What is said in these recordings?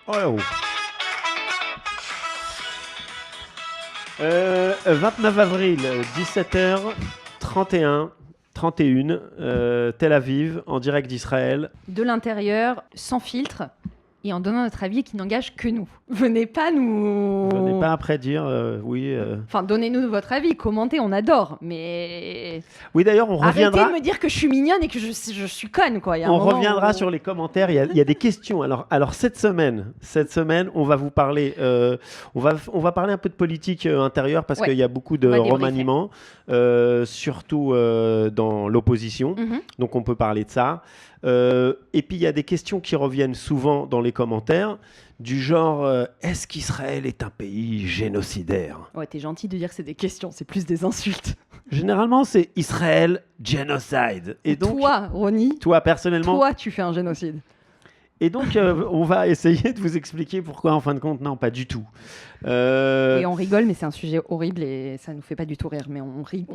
Oh. 29 avril, 17h31, 31, Tel Aviv, en direct d'Israël. De l'intérieur, sans filtre, et en donnant notre avis qui n'engage que nous. Venez pas après dire oui. Enfin, donnez-nous votre avis, commentez, on adore, mais... Oui, d'ailleurs, on reviendra... Arrêtez de me dire que je suis mignonne et que je suis conne, quoi. On reviendra sur les commentaires, il y a des questions. Alors cette semaine, on va vous parler... on va parler un peu de politique intérieure, parce qu'il y a beaucoup de remaniements, surtout dans l'opposition. Donc on peut parler de ça. Et puis il y a des questions qui reviennent souvent dans les commentaires, du genre est-ce qu'Israël est un pays génocidaire ? Ouais, t'es gentil de dire que c'est des questions, c'est plus des insultes. Généralement, c'est Israël genocide. Et donc, toi, Ronnie, toi personnellement, toi, tu fais un génocide. Et donc, on va essayer de vous expliquer pourquoi, en fin de compte, non, pas du tout. Et on rigole, mais c'est un sujet horrible et ça nous fait pas du tout rire. Mais on rit,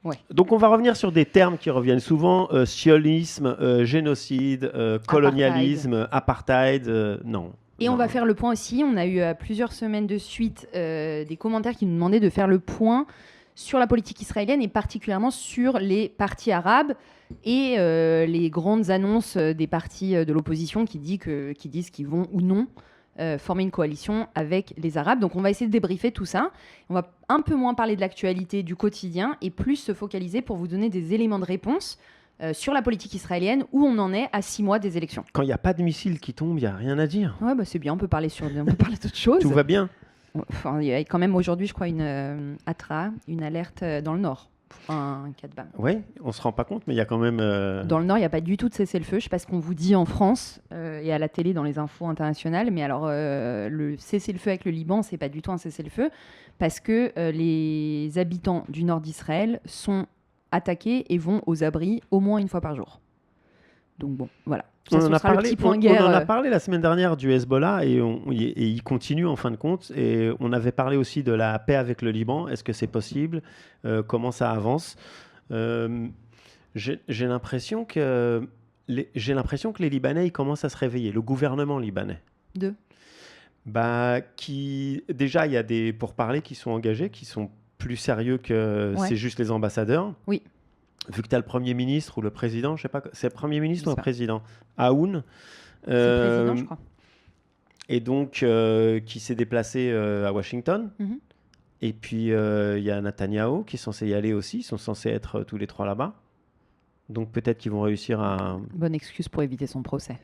ouais. Donc on va revenir sur des termes qui reviennent souvent, sionisme, génocide, colonialisme, apartheid, non. Et on va faire le point aussi, on a eu plusieurs semaines de suite des commentaires qui nous demandaient de faire le point sur la politique israélienne et particulièrement sur les partis arabes et les grandes annonces des partis de l'opposition qui disent qu'ils vont ou non former une coalition avec les Arabes. Donc on va essayer de débriefer tout ça. On va un peu moins parler de l'actualité, du quotidien, et plus se focaliser pour vous donner des éléments de réponse sur la politique israélienne, où on en est à 6 mois des élections. Quand il n'y a pas de missiles qui tombent, il n'y a rien à dire. Ouais, bah c'est bien, on peut parler d'autres choses. Tout va bien. Enfin, il y a quand même aujourd'hui, je crois, une ATRA, une alerte dans le Nord. Un cas de BAM. Oui, on ne se rend pas compte, mais il y a quand même... Dans le Nord, il n'y a pas du tout de cessez-le-feu. Je ne sais pas ce qu'on vous dit en France et à la télé dans les infos internationales, mais alors le cessez-le-feu avec le Liban, ce n'est pas du tout un cessez-le-feu, parce que les habitants du Nord d'Israël sont attaqués et vont aux abris au moins une fois par jour. Donc bon, voilà. Ça, on en a parlé la semaine dernière du Hezbollah et il continue en fin de compte. Et on avait parlé aussi de la paix avec le Liban. Est-ce que c'est possible ? Comment ça avance ? J'ai l'impression que les Libanais ils commencent à se réveiller. Le gouvernement libanais. Déjà, il y a des pourparlers qui sont engagés, qui sont plus sérieux que c'est juste les ambassadeurs. Oui. Vu que tu as le Premier ministre ou le président, je sais pas, c'est le Premier ministre ou un président ? Aoun. C'est le président, je crois. Et donc, qui s'est déplacé à Washington. Et puis, il y a Netanyahou qui est censé y aller aussi. Ils sont censés être tous les trois là-bas. Donc, peut-être qu'ils vont réussir à... Bonne excuse pour éviter son procès.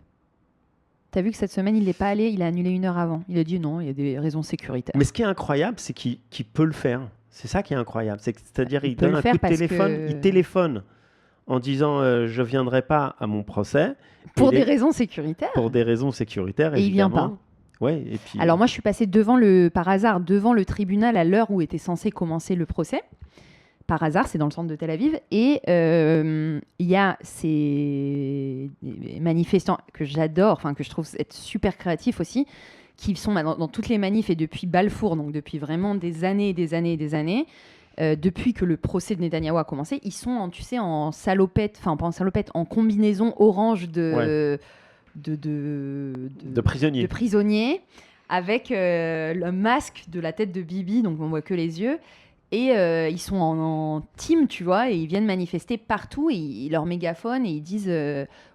T'as vu que cette semaine, il n'est pas allé, il a annulé 1 heure avant. Il a dit non, il y a des raisons sécuritaires. Mais ce qui est incroyable, c'est qu'il peut le faire. C'est ça qui est incroyable. C'est-à-dire il donne un coup de téléphone, il téléphone en disant je ne viendrai pas à mon procès. Pour des raisons sécuritaires. Pour des raisons sécuritaires, et évidemment. Il ne vient pas. Ouais, et puis... Alors moi, je suis passée par hasard devant le tribunal à l'heure où était censé commencer le procès. Par hasard, c'est dans le centre de Tel Aviv. Et il y a ces manifestants que j'adore, enfin que je trouve être super créatifs aussi, qui sont dans toutes les manifs et depuis Balfour, donc depuis vraiment des années et des années et des années, depuis que le procès de Netanyahou a commencé, ils sont en salopette, enfin pas en salopette, en combinaison orange de prisonniers, avec le masque de la tête de Bibi, donc on voit que les yeux. Et ils sont en team, tu vois, et ils viennent manifester partout, et leur mégaphone, et ils disent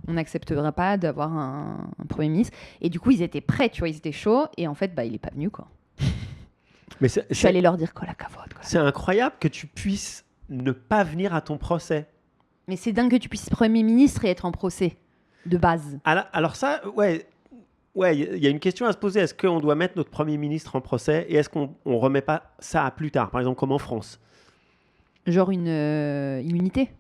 on n'acceptera pas d'avoir un Premier ministre. Et du coup, ils étaient prêts, tu vois, ils étaient chauds, et en fait, il n'est pas venu, quoi. Mais je suis allée leur dire la cavote. C'est incroyable que tu puisses ne pas venir à ton procès. Mais c'est dingue que tu puisses être Premier ministre et être en procès, de base. Alors ça, ouais, il y a une question à se poser. Est-ce qu'on doit mettre notre Premier ministre en procès et est-ce qu'on ne remet pas ça à plus tard, par exemple comme en France ? Genre une immunité ?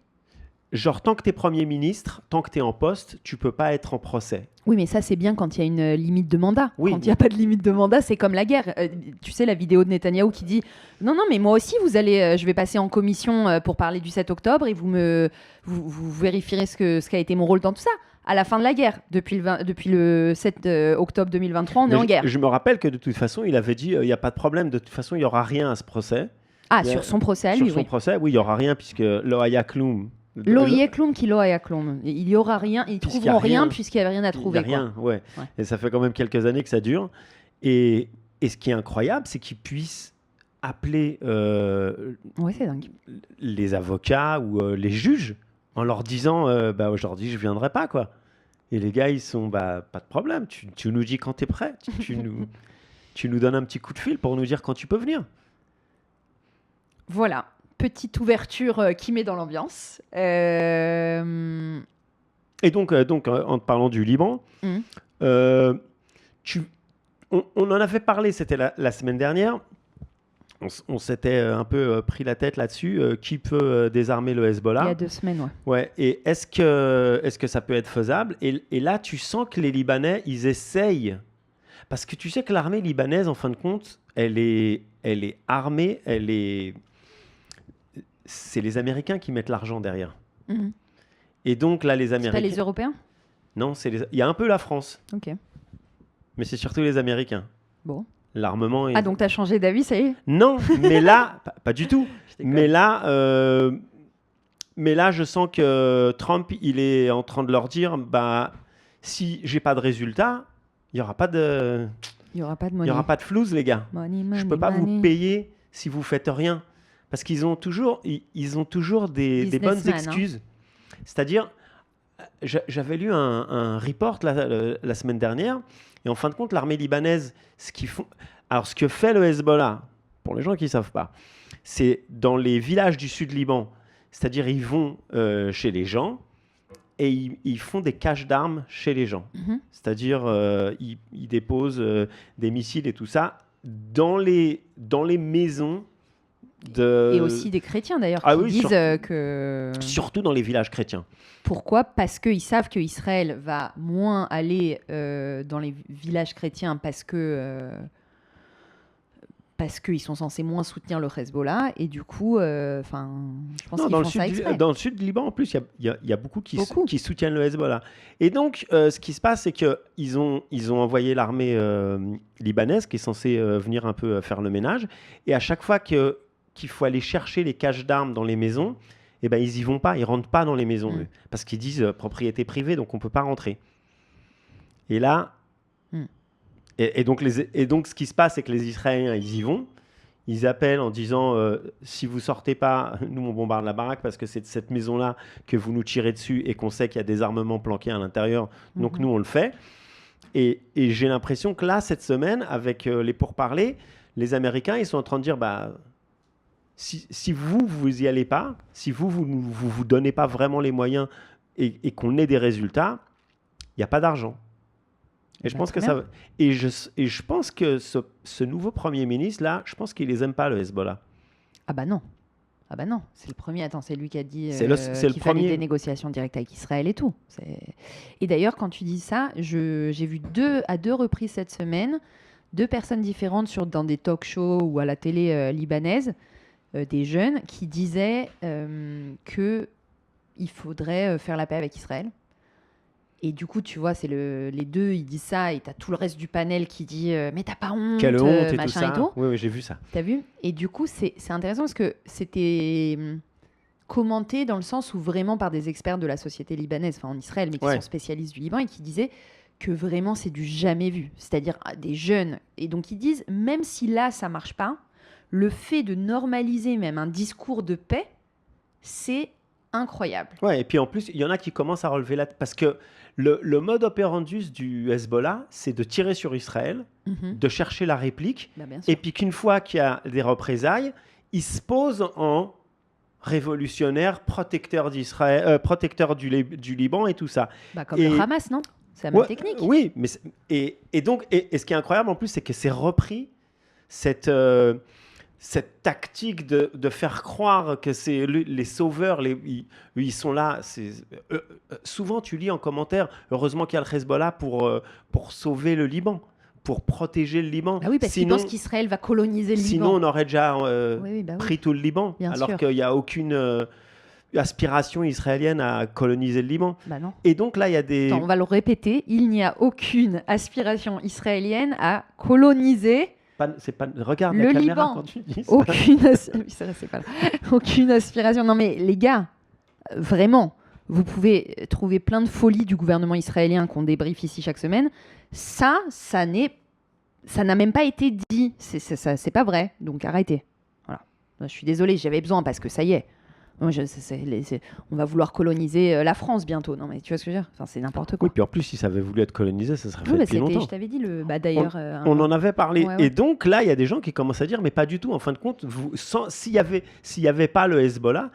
Genre, tant que tu es Premier ministre, tant que tu es en poste, tu peux pas être en procès. Oui, mais ça, c'est bien quand il y a une limite de mandat. Oui, quand il n'y a pas de limite de mandat, c'est comme la guerre. Tu sais, la vidéo de Netanyahou qui dit « Non, mais moi aussi, je vais passer en commission pour parler du 7 octobre et vous vérifierez ce qu'a été mon rôle dans tout ça. » À la fin de la guerre, depuis le 7 octobre 2023, on est en guerre. Je me rappelle que de toute façon, il avait dit il n'y a pas de problème, de toute façon, il n'y aura rien à ce procès. Ah, sur son procès à lui, Sur son procès, oui, il n'y aura rien puisque lo haya kloum. Lo yeklum ki lo yaklum. Il y aura rien, ils trouveront rien puisqu'il n'y avait rien à trouver. Il n'y a rien, ouais. Et ça fait quand même quelques années que ça dure. Et ce qui est incroyable, c'est qu'ils puissent appeler c'est dingue. les avocats ou les juges en leur disant aujourd'hui je viendrai pas, quoi. Et les gars, ils sont pas de problème, tu nous dis quand tu es prêt, tu nous donnes un petit coup de fil pour nous dire quand tu peux venir. Voilà, petite ouverture qui met dans l'ambiance. Et donc en te parlant du Liban, on en avait parlé, c'était la semaine dernière. On s'était un peu pris la tête là-dessus. Qui peut désarmer le Hezbollah ? Il y a 2 semaines, ouais. Et est-ce que ça peut être faisable ? Et là, tu sens que les Libanais, ils essayent. Parce que tu sais que l'armée libanaise, en fin de compte, elle est armée, c'est les Américains qui mettent l'argent derrière. Mm-hmm. Et donc là, les Américains... C'est pas les Européens ? Non, il y a un peu la France. Ok. Mais c'est surtout les Américains. Bon. L'armement est... Ah, donc tu as changé d'avis, ça y est ? Non, mais là, pas du tout. Mais là, je sens que Trump, il est en train de leur dire, si j'ai pas de résultat, il y aura pas de... Il y aura pas de money. Il y aura pas de flouze, les gars. Je peux pas vous payer si vous faites rien. Parce qu'ils ont toujours des bonnes excuses. C'est-à-dire, j'avais lu un report la semaine dernière. Et en fin de compte, l'armée libanaise, ce que fait le Hezbollah, pour les gens qui ne savent pas, c'est dans les villages du sud Liban, c'est-à-dire ils vont chez les gens et ils font des caches d'armes chez les gens. Mm-hmm. C'est-à-dire ils déposent des missiles et tout ça dans les maisons. Et aussi des chrétiens d'ailleurs qui disent que... Surtout dans les villages chrétiens. Pourquoi ? Parce qu'ils savent qu'Israël va moins aller dans les villages chrétiens parce qu'ils sont censés moins soutenir le Hezbollah et du coup, je pense qu'ils font ça exprès. Dans le sud du Liban en plus, il y a beaucoup qui soutiennent le Hezbollah. Et donc, ce qui se passe, c'est qu'ils ont envoyé l'armée libanaise qui est censée venir un peu faire le ménage. Et à chaque fois qu'il faut aller chercher les caches d'armes dans les maisons, ils y vont pas, ils rentrent pas dans les maisons, eux, parce qu'ils disent propriété privée, donc on peut pas rentrer. Et là, et donc ce qui se passe, c'est que les Israéliens, ils y vont, ils appellent en disant si vous sortez pas, nous on bombarde la baraque parce que c'est de cette maison-là que vous nous tirez dessus et qu'on sait qu'il y a des armements planqués à l'intérieur, donc nous on le fait. Et j'ai l'impression que là, cette semaine, avec les pourparlers, les Américains, ils sont en train de dire si vous y allez pas, si vous donnez pas vraiment les moyens et qu'on ait des résultats, il n'y a pas d'argent. Et je pense que ça. Et je pense que ce nouveau Premier ministre là, je pense qu'il les aime pas, le Hezbollah. Ah bah non, c'est le premier. Attends, c'est lui qui a dit qu'il fallait des négociations directes avec Israël et tout. Et d'ailleurs, quand tu dis ça, j'ai vu à deux reprises cette semaine 2 personnes différentes dans des talk-shows ou à la télé libanaise. Des jeunes qui disaient qu'il faudrait faire la paix avec Israël. Et du coup, tu vois, c'est les deux, ils disent ça, et t'as tout le reste du panel qui dit mais t'as pas honte, quelle honte machin et tout ça. Et tout. Oui, j'ai vu ça. T'as vu ? Et du coup, c'est intéressant parce que c'était commenté dans le sens où vraiment par des experts de la société libanaise, enfin en Israël, mais qui sont spécialistes du Liban, et qui disaient que vraiment c'est du jamais vu. C'est-à-dire des jeunes. Et donc ils disent, même si là ça marche pas, le fait de normaliser même un discours de paix, c'est incroyable. Ouais, et puis en plus, il y en a qui commencent à relever la tête. Parce que le mode operandus du Hezbollah, c'est de tirer sur Israël, de chercher la réplique, et puis qu'une fois qu'il y a des représailles, ils se posent en révolutionnaire, protecteur d'Israël, protecteur du Liban et tout ça. Comme le Hamas, non ? C'est la même technique. Oui, mais donc ce qui est incroyable en plus, c'est que c'est repris cette tactique de faire croire que c'est les sauveurs, ils sont là. Souvent, tu lis en commentaire, heureusement qu'il y a le Hezbollah pour sauver le Liban, pour protéger le Liban. Ah oui, parce qu'ils pensent qu'Israël va coloniser le Liban. Sinon, on aurait déjà pris tout le Liban, alors qu'il n'y a aucune aspiration israélienne à coloniser le Liban. Non. Et donc là, il y a des... Attends, on va le répéter, il n'y a aucune aspiration israélienne à coloniser... Regarde le la caméra Liban. quand tu dis ça. Aucune aspiration. Non mais les gars, vraiment, vous pouvez trouver plein de folies du gouvernement israélien qu'on débriefe ici chaque semaine. Ça n'a même pas été dit. C'est pas vrai. Donc arrêtez. Voilà. Je suis désolée, j'avais besoin parce que ça y est. On va vouloir coloniser la France bientôt. Non, mais tu vois ce que je veux dire ? Enfin, c'est n'importe quoi. Oui, puis en plus, si ça avait voulu être colonisé, ça serait fait depuis longtemps. Je t'avais dit, d'ailleurs... on en avait parlé. Ouais. Et donc, là, il y a des gens qui commencent à dire, mais pas du tout. En fin de compte, s'il y avait pas le Hezbollah,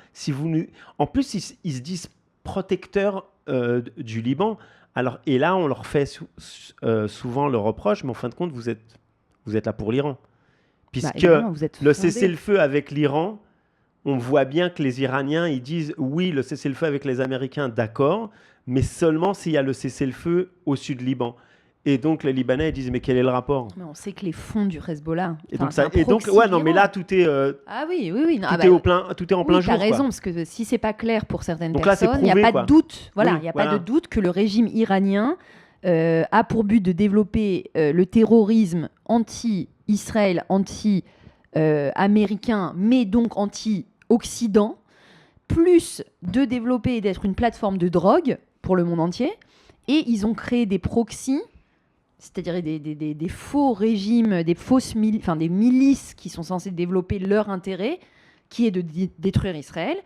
en plus, ils se disent protecteurs du Liban. Alors, et là, on leur fait souvent le reproche, mais en fin de compte, vous êtes là pour l'Iran. Puisque le cessez-le-feu avec l'Iran... On voit bien que les Iraniens, ils disent oui, le cessez-le-feu avec les Américains, d'accord, mais seulement s'il y a le cessez-le-feu au sud Liban. Et donc les Libanais ils disent mais quel est le rapport ? Mais on sait que les fonds du Hezbollah. Et donc ouais non mais là tout est. Oui. Non, tout est en plein jour. Tu as raison parce que si c'est pas clair pour certaines personnes, il n'y a pas de doute. Voilà, il n'y a pas de doute que le régime iranien a pour but de développer le terrorisme anti-Israël, anti-américain, mais donc anti-Occident, plus de développer et d'être une plateforme de drogue pour le monde entier. Et ils ont créé des proxys, c'est-à-dire des faux régimes, des milices qui sont censées développer leur intérêt, qui est de détruire Israël.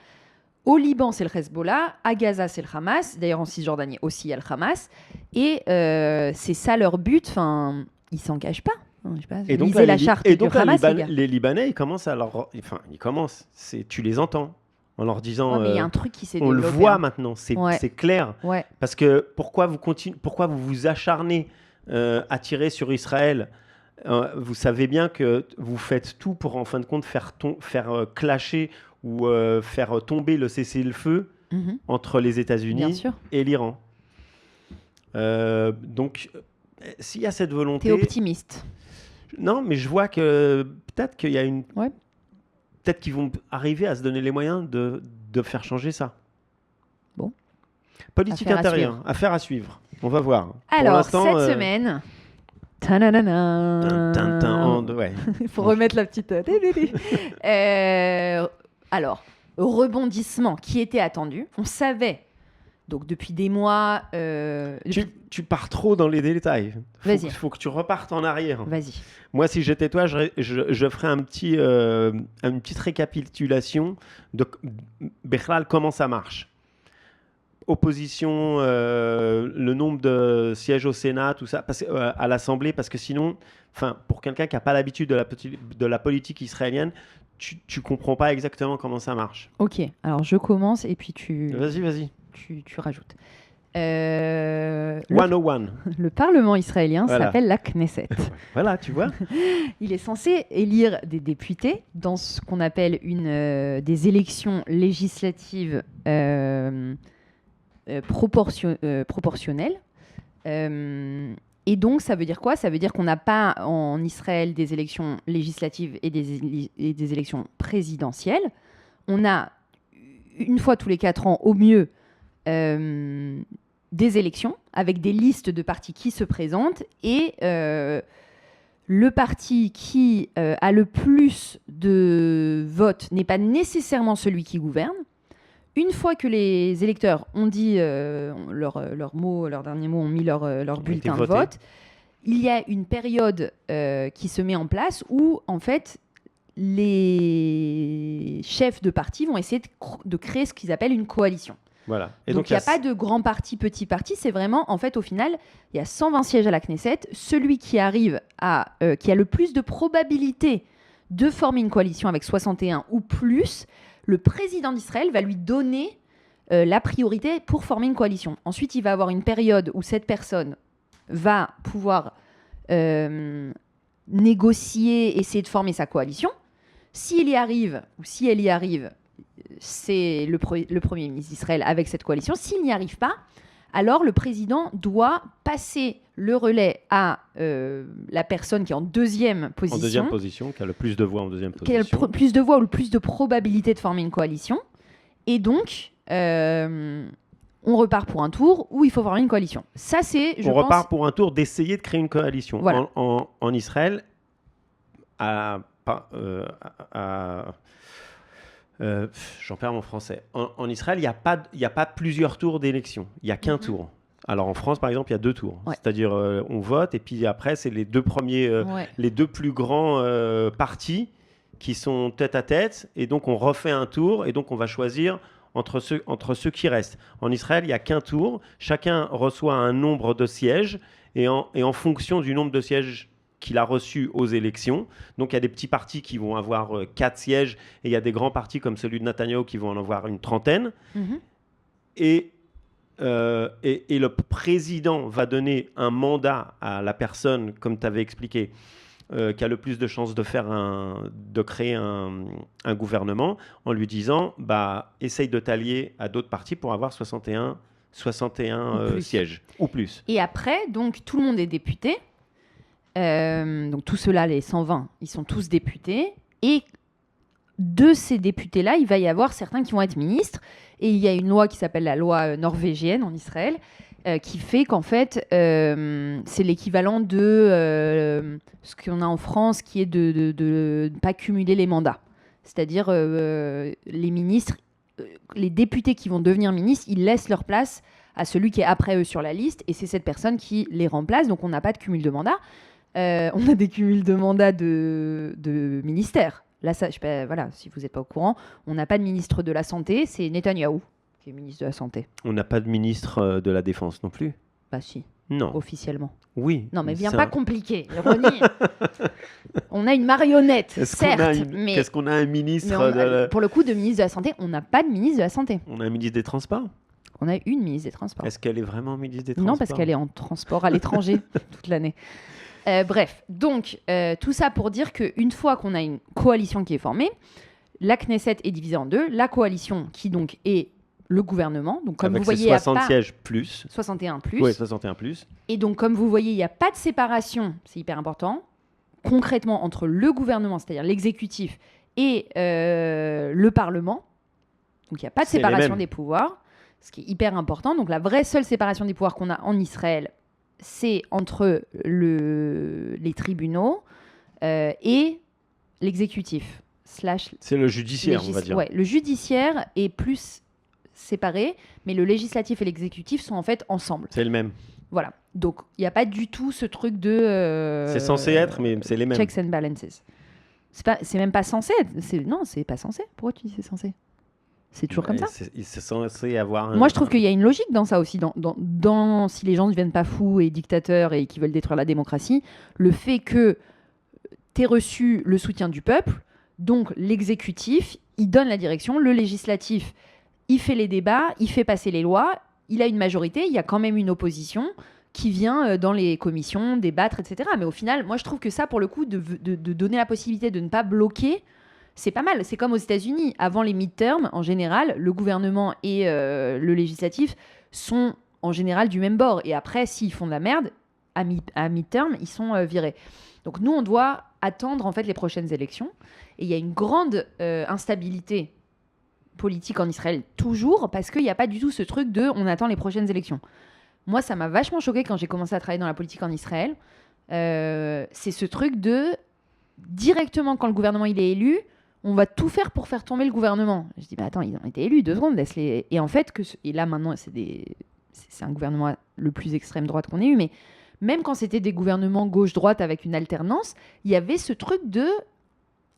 Au Liban, c'est le Hezbollah. À Gaza, c'est le Hamas. D'ailleurs, en Cisjordanie aussi, il y a le Hamas. Et c'est ça leur but. Enfin, ils s'en cachent pas. Je sais pas, et donc, la charte du Hamas, les Libanais, ils commencent à leur... Enfin, tu les entends en leur disant... mais il y a un truc qui s'est on développé. le voit maintenant, c'est clair. Ouais. Parce que pourquoi vous vous acharnez à tirer sur Israël ? Vous savez bien que vous faites tout pour, en fin de compte, faire clasher ou faire tomber le cessez-le-feu entre les États-Unis et l'Iran. Donc, s'il y a cette volonté... T'es optimiste. Non, mais je vois que peut-être qu'il y a une... Ouais. Peut-être qu'ils vont arriver à se donner les moyens de faire changer ça. Bon. Politique intérieure, affaire à suivre. On va voir. Alors, cette semaine... Il faut remettre la petite... Alors, rebondissement qui était attendu. On savait, donc depuis des mois... Tu pars trop dans les détails. Vas-y. Faut que tu repartes en arrière. Vas-y. Moi, si j'étais toi, je ferais une petite récapitulation de Bechlal, comment ça marche. Opposition, le nombre de sièges au Sénat, tout ça, à l'Assemblée, parce que sinon, pour quelqu'un qui n'a pas l'habitude de la politique israélienne, tu comprends pas exactement comment ça marche. Ok, alors je commence et puis tu... Vas-y. Tu rajoutes. 101. Le Parlement israélien s'appelle la Knesset. Voilà, tu vois. Il est censé élire des députés dans ce qu'on appelle des élections législatives proportionnelles. Et donc, ça veut dire quoi ? Ça veut dire qu'on n'a pas en Israël des élections législatives et des élections présidentielles. On a, une fois tous les 4 ans, au mieux, des élections avec des listes de partis qui se présentent et le parti qui a le plus de votes n'est pas nécessairement celui qui gouverne. Une fois que les électeurs ont dit leurs derniers mots, ont mis leur bulletin de vote, il y a une période qui se met en place où, en fait, les chefs de parti vont essayer de créer ce qu'ils appellent une coalition. Voilà. Et donc il n'y a pas de grand parti, petit parti. C'est vraiment, en fait, au final, il y a 120 sièges à la Knesset. Celui qui arrive qui a le plus de probabilité de former une coalition avec 61 ou plus, le président d'Israël va lui donner la priorité pour former une coalition. Ensuite, il va avoir une période où cette personne va pouvoir négocier, essayer de former sa coalition. S'il y arrive, ou si elle y arrive, c'est le Premier ministre d'Israël avec cette coalition. S'il n'y arrive pas, alors le président doit passer le relais à la personne qui est en deuxième position. En deuxième position, qui a le plus de voix en deuxième position. Qui a le plus de voix ou le plus de probabilité de former une coalition. Et donc, on repart pour un tour où il faut former une coalition. Ça, c'est, je pense... On repart pour un tour d'essayer de créer une coalition. Voilà. En Israël, J'en perds mon français. En Israël, il n'y a pas plusieurs tours d'élection. Il n'y a qu'un tour. Alors en France, par exemple, il y a 2 tours. Ouais. C'est-à-dire, on vote et puis après, c'est les 2 premiers, les 2 plus grands partis qui sont tête à tête. Et donc, on refait un tour et donc on va choisir entre ceux qui restent. En Israël, il n'y a qu'un tour. Chacun reçoit un nombre de sièges et en fonction du nombre de sièges qu'il a reçu aux élections. Donc, il y a des petits partis qui vont avoir 4 sièges et il y a des grands partis comme celui de Netanyahou qui vont en avoir une trentaine. Et le président va donner un mandat à la personne, comme tu avais expliqué, qui a le plus de chances de créer un gouvernement, en lui disant essaye de t'allier à d'autres partis pour avoir 61 sièges ou plus. Et après, donc tout le monde est député. Donc tous ceux-là, les 120, ils sont tous députés. Et de ces députés-là, il va y avoir certains qui vont être ministres. Et il y a une loi qui s'appelle la loi norvégienne en Israël, qui fait qu'en fait, c'est l'équivalent de ce qu'on a en France, qui est de ne pas cumuler les mandats. C'est-à-dire, les ministres, les députés qui vont devenir ministres, ils laissent leur place à celui qui est après eux sur la liste, et c'est cette personne qui les remplace. Donc, on n'a pas de cumul de mandats. On a des cumuls de mandats de ministères. Là, voilà, si vous n'êtes pas au courant, on n'a pas de ministre de la Santé, c'est Netanyahou qui est ministre de la Santé. On n'a pas de ministre de la Défense non plus. Bah si. Non. Officiellement. Oui. Non, mais viens pas compliquer. On a une marionnette, certes. Mais qu'est-ce qu'on a un ministre pour le coup, de ministre de la Santé, on n'a pas de ministre de la Santé. On a un ministre des Transports. On a une ministre des Transports. Est-ce qu'elle est vraiment ministre des Transports? Non, parce qu'elle est en transport à l'étranger toute l'année. Bref, donc tout ça pour dire qu'une fois qu'on a une coalition qui est formée, la Knesset est divisée en 2. La coalition qui donc est le gouvernement. Donc comme avec vous voyez, 60 sièges plus. 61 plus. Oui, 61 plus. Et donc comme vous voyez, il n'y a pas de séparation, c'est hyper important, concrètement entre le gouvernement, c'est-à-dire l'exécutif, et le Parlement. Donc il n'y a pas de séparation des pouvoirs, ce qui est hyper important. Donc la vraie seule séparation des pouvoirs qu'on a en Israël, c'est entre les tribunaux et l'exécutif. C'est le judiciaire, on va dire. Ouais, le judiciaire est plus séparé, mais le législatif et l'exécutif sont en fait ensemble. C'est le même. Voilà. Donc, il n'y a pas du tout ce truc de... c'est censé être, mais c'est les mêmes. Checks and balances. C'est même pas censé être. Non, c'est pas censé. Pourquoi tu dis c'est censé? C'est toujours comme ça. C'est censé avoir Moi, je trouve qu'il y a une logique dans ça aussi. Si les gens ne deviennent pas fous et dictateurs et qui veulent détruire la démocratie, le fait que tu aies reçu le soutien du peuple, donc l'exécutif, il donne la direction, le législatif, il fait les débats, il fait passer les lois, il a une majorité, il y a quand même une opposition qui vient dans les commissions débattre, etc. Mais au final, moi, je trouve que ça, pour le coup, de donner la possibilité de ne pas bloquer, c'est pas mal. C'est comme aux États-Unis. Avant les midterms, en général, le gouvernement et le législatif sont en général du même bord. Et après, s'ils font de la merde, à midterm, ils sont virés. Donc nous, on doit attendre en fait les prochaines élections. Et il y a une grande instabilité politique en Israël, toujours, parce qu'il n'y a pas du tout ce truc de on attend les prochaines élections. Moi, ça m'a vachement choquée quand j'ai commencé à travailler dans la politique en Israël. C'est ce truc de directement, quand le gouvernement il est élu, on va tout faire pour faire tomber le gouvernement. Je dis, attends, ils ont été élus, 2 secondes, laisse-les. Et en fait, et là maintenant, c'est un gouvernement le plus extrême droite qu'on ait eu, mais même quand c'était des gouvernements gauche-droite avec une alternance, il y avait ce truc de...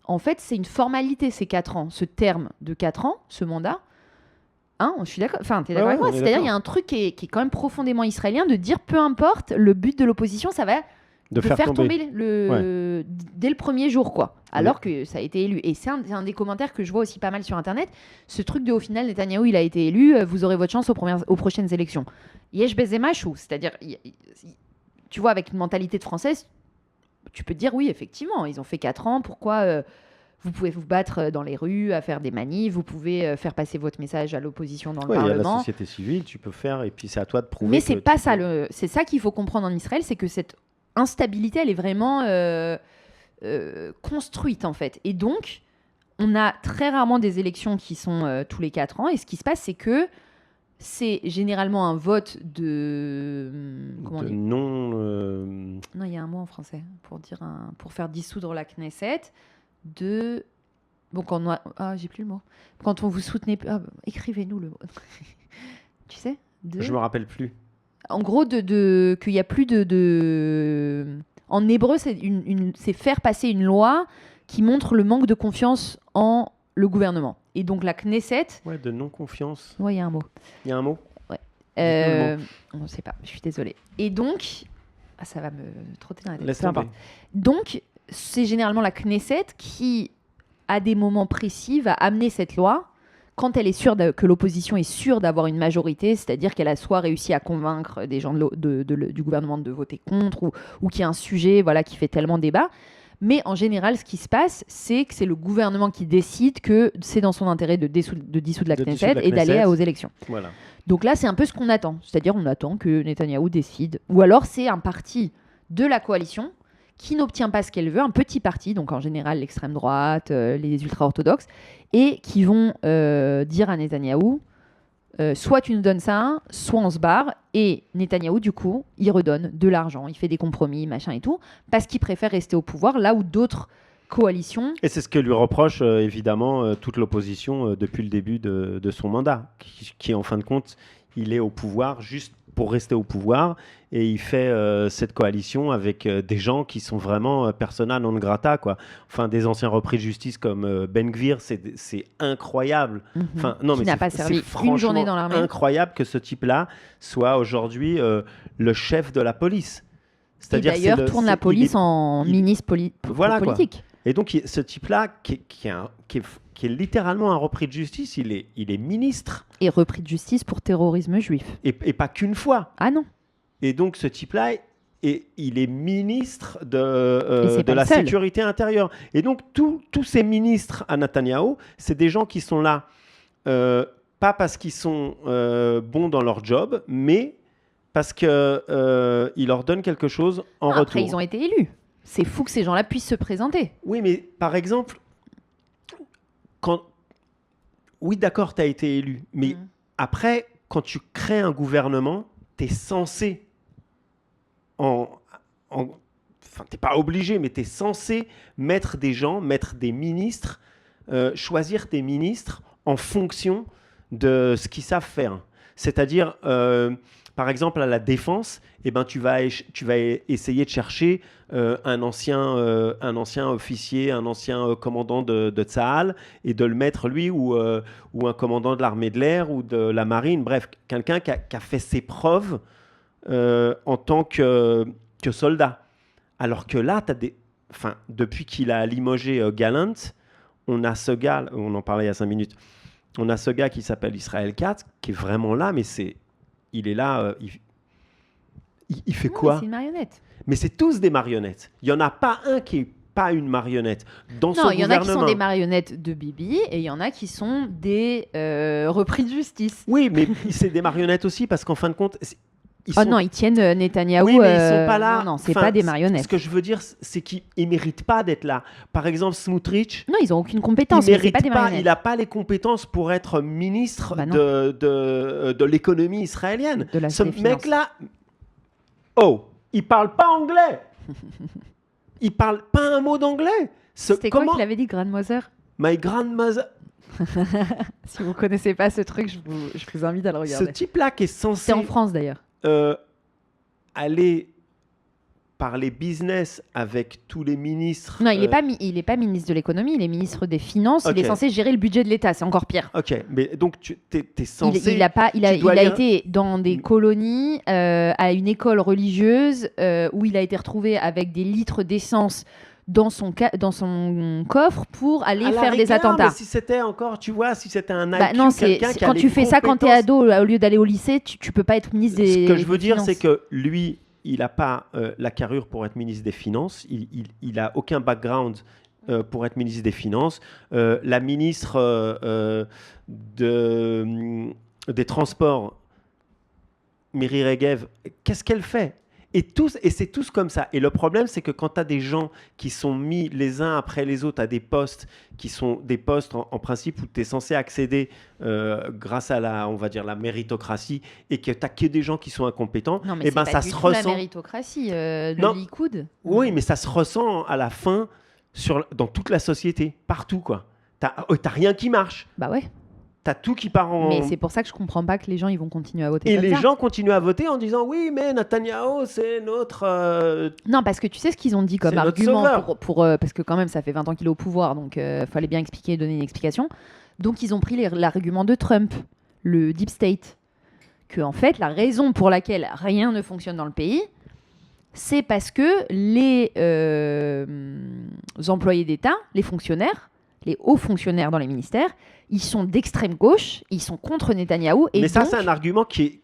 En fait, c'est une formalité, ces 4 ans, ce terme de 4 ans, ce mandat. Hein, je suis d'accord. Enfin, t'es d'accord avec moi? C'est-à-dire, il y a un truc qui est quand même profondément israélien de dire, peu importe, le but de l'opposition, ça va de faire tomber dès le premier jour, quoi. Alors que ça a été élu. Et c'est un des commentaires que je vois aussi pas mal sur Internet. Ce truc de, au final, Netanyahou, il a été élu, vous aurez votre chance aux prochaines élections. Yesh bezemachou, c'est-à-dire, tu vois, avec une mentalité de française, tu peux te dire, oui, effectivement, ils ont fait 4 ans, pourquoi vous pouvez vous battre dans les rues, à faire des manifs, vous pouvez faire passer votre message à l'opposition dans le Parlement. Il y a la société civile, tu peux faire, et puis c'est à toi de prouver. Mais c'est pas ça, c'est ça qu'il faut comprendre en Israël, c'est que cette instabilité, elle est vraiment construite, en fait. Et donc, on a très rarement des élections qui sont tous les 4 ans, et ce qui se passe, c'est que c'est généralement un vote de... comment on dit ? Non, il y a un mot en français pour faire dissoudre la Knesset, de... Bon, j'ai plus le mot. Quand on vous soutenait, écrivez-nous le mot. Tu sais Je me rappelle plus. En gros, qu'il y a plus de... En hébreu, c'est faire passer une loi qui montre le manque de confiance en le gouvernement. Et donc la Knesset... Ouais, de non-confiance. Ouais, il y a un mot. Il y a un mot? Ouais. On ne sait pas, je suis désolée. Et donc... ça va me trotter dans la tête. Laisse tomber. Donc, c'est généralement la Knesset qui, à des moments précis, va amener cette loi quand elle est sûre que l'opposition est sûre d'avoir une majorité, c'est-à-dire qu'elle a soit réussi à convaincre des gens du gouvernement de voter contre ou qu'il y a un sujet qui fait tellement débat. Mais en général, ce qui se passe, c'est que c'est le gouvernement qui décide que c'est dans son intérêt de dissoudre la Knesset et d'aller aux élections. Voilà. Donc là, c'est un peu ce qu'on attend. C'est-à-dire, on attend que Netanyahou décide. Ou alors, c'est un parti de la coalition qui n'obtient pas ce qu'elle veut, un petit parti, donc en général l'extrême droite, les ultra-orthodoxes, et qui vont dire à Netanyahou, soit tu nous donnes ça, soit on se barre. Et Netanyahou, du coup, il redonne de l'argent, il fait des compromis, machin et tout, parce qu'il préfère rester au pouvoir, là où d'autres coalitions... Et c'est ce que lui reproche évidemment toute l'opposition depuis le début de son mandat, qui en fin de compte, il est au pouvoir juste pour rester au pouvoir, et il fait cette coalition avec des gens qui sont vraiment persona non grata, quoi. Enfin, des anciens repris de justice comme Ben Gvir, c'est incroyable. Enfin, non, qui n'a pas servi une journée dans l'armée. Incroyable que ce type-là soit aujourd'hui le chef de la police. C'est-à-dire, et d'ailleurs, tourne la police en ministre politique. Quoi. Et donc, ce type-là, qui est littéralement un repris de justice, il est ministre. Et repris de justice pour terrorisme juif. Et pas qu'une fois. Ah non. Et donc, ce type-là, il est ministre de la sécurité intérieure. Et donc, tous ces ministres à Netanyahou, c'est des gens qui sont là, pas parce qu'ils sont bons dans leur job, mais parce qu'ils leur donnent quelque chose en retour. Après, ils ont été élus. C'est fou que ces gens-là puissent se présenter. Oui, mais par exemple, oui, d'accord, tu as été élu, mais après, quand tu crées un gouvernement, tu es censé, enfin, tu n'es pas obligé, mais tu es censé mettre des gens, mettre des ministres, choisir tes ministres en fonction de ce qu'ils savent faire. C'est-à-dire... par exemple, à la défense, tu vas essayer de chercher un ancien officier, un ancien commandant de Tsahal, et de le mettre, lui, ou un commandant de l'armée de l'air ou de la marine, bref, quelqu'un qui a fait ses preuves en tant que soldat. Alors que là, depuis qu'il a limogé Gallant, on a ce gars, on en parlait il y a 5 minutes, on a ce gars qui s'appelle Israël Katz, qui est vraiment là, mais il est là, il fait quoi? C'est une marionnette. Mais c'est tous des marionnettes. Il n'y en a pas un qui n'est pas une marionnette. Dans son gouvernement. Il y en a qui sont des marionnettes de Bibi et il y en a qui sont des repris de justice. Oui, mais c'est des marionnettes aussi parce qu'en fin de compte... non, ils tiennent Netanyahou. Oui, mais ils sont pas là. Non, c'est pas des marionnettes. Ce que je veux dire, c'est qu'ils ne méritent pas d'être là. Par exemple, Smotrich. Non, ils n'ont aucune compétence. Il n'a pas les compétences pour être ministre de l'économie israélienne. Ce mec-là, il parle pas anglais. Il parle pas un mot d'anglais. C'était quoi qu'il avait dit, grandmother? My grandmother. Si vous connaissez pas ce truc, je vous invite à le regarder. Ce type-là qui est censé... C'est en France d'ailleurs. Aller parler business avec tous les ministres... Non, il est pas ministre de l'économie, il est ministre des finances. Okay. Il est censé gérer le budget de l'État, c'est encore pire. Ok, mais donc tu es censé... Il a été dans des colonies, à une école religieuse, où il a été retrouvé avec des litres d'essence dans son coffre pour aller faire des attentats. Mais si c'était encore, tu vois, si c'était un IQ, quelqu'un qui a quand tu fais ça quand tu es ado, au lieu d'aller au lycée, tu peux pas être ministre des finances. Ce que je veux dire, c'est que lui, il n'a pas la carrure pour être ministre des Finances. Il n'a aucun background pour être ministre des Finances. La ministre des Transports, Miri Regev, qu'est-ce qu'elle fait ? Et c'est tous comme ça. Et le problème, c'est que quand tu as des gens qui sont mis les uns après les autres à des postes qui sont des postes en principe où tu es censé accéder grâce à la méritocratie et que tu n'as que des gens qui sont incompétents, non, mais ça se ressent. La méritocratie, le Likoud. Oui, mais ça se ressent à la fin dans toute la société, partout, quoi. t'as rien qui marche. Bah ouais. T'as tout qui part en... Mais c'est pour ça que je comprends pas que les gens ils vont continuer à voter. Et comme les ça. gens continuent à voter en disant oui, mais Netanyahou, c'est notre... Non, parce que tu sais ce qu'ils ont dit comme c'est notre argument sauveur. parce que quand même ça fait 20 ans qu'il est au pouvoir, donc fallait bien expliquer, donner une explication. Donc ils ont pris l'argument de Trump, le deep state, que en fait la raison pour laquelle rien ne fonctionne dans le pays, c'est parce que les employés d'État, les fonctionnaires, les hauts fonctionnaires dans les ministères, ils sont d'extrême gauche, ils sont contre Netanyahou. Mais donc... ça, c'est un argument qui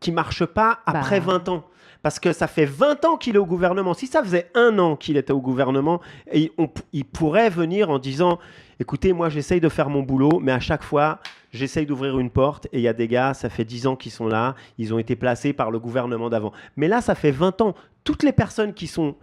marche pas après 20 ans. Parce que ça fait 20 ans qu'il est au gouvernement. Si ça faisait 1 an qu'il était au gouvernement, il pourrait venir en disant « Écoutez, moi, j'essaye de faire mon boulot, mais à chaque fois, j'essaye d'ouvrir une porte et il y a des gars, ça fait 10 ans qu'ils sont là, ils ont été placés par le gouvernement d'avant. » Mais là, ça fait 20 ans. Toutes les personnes qui sont...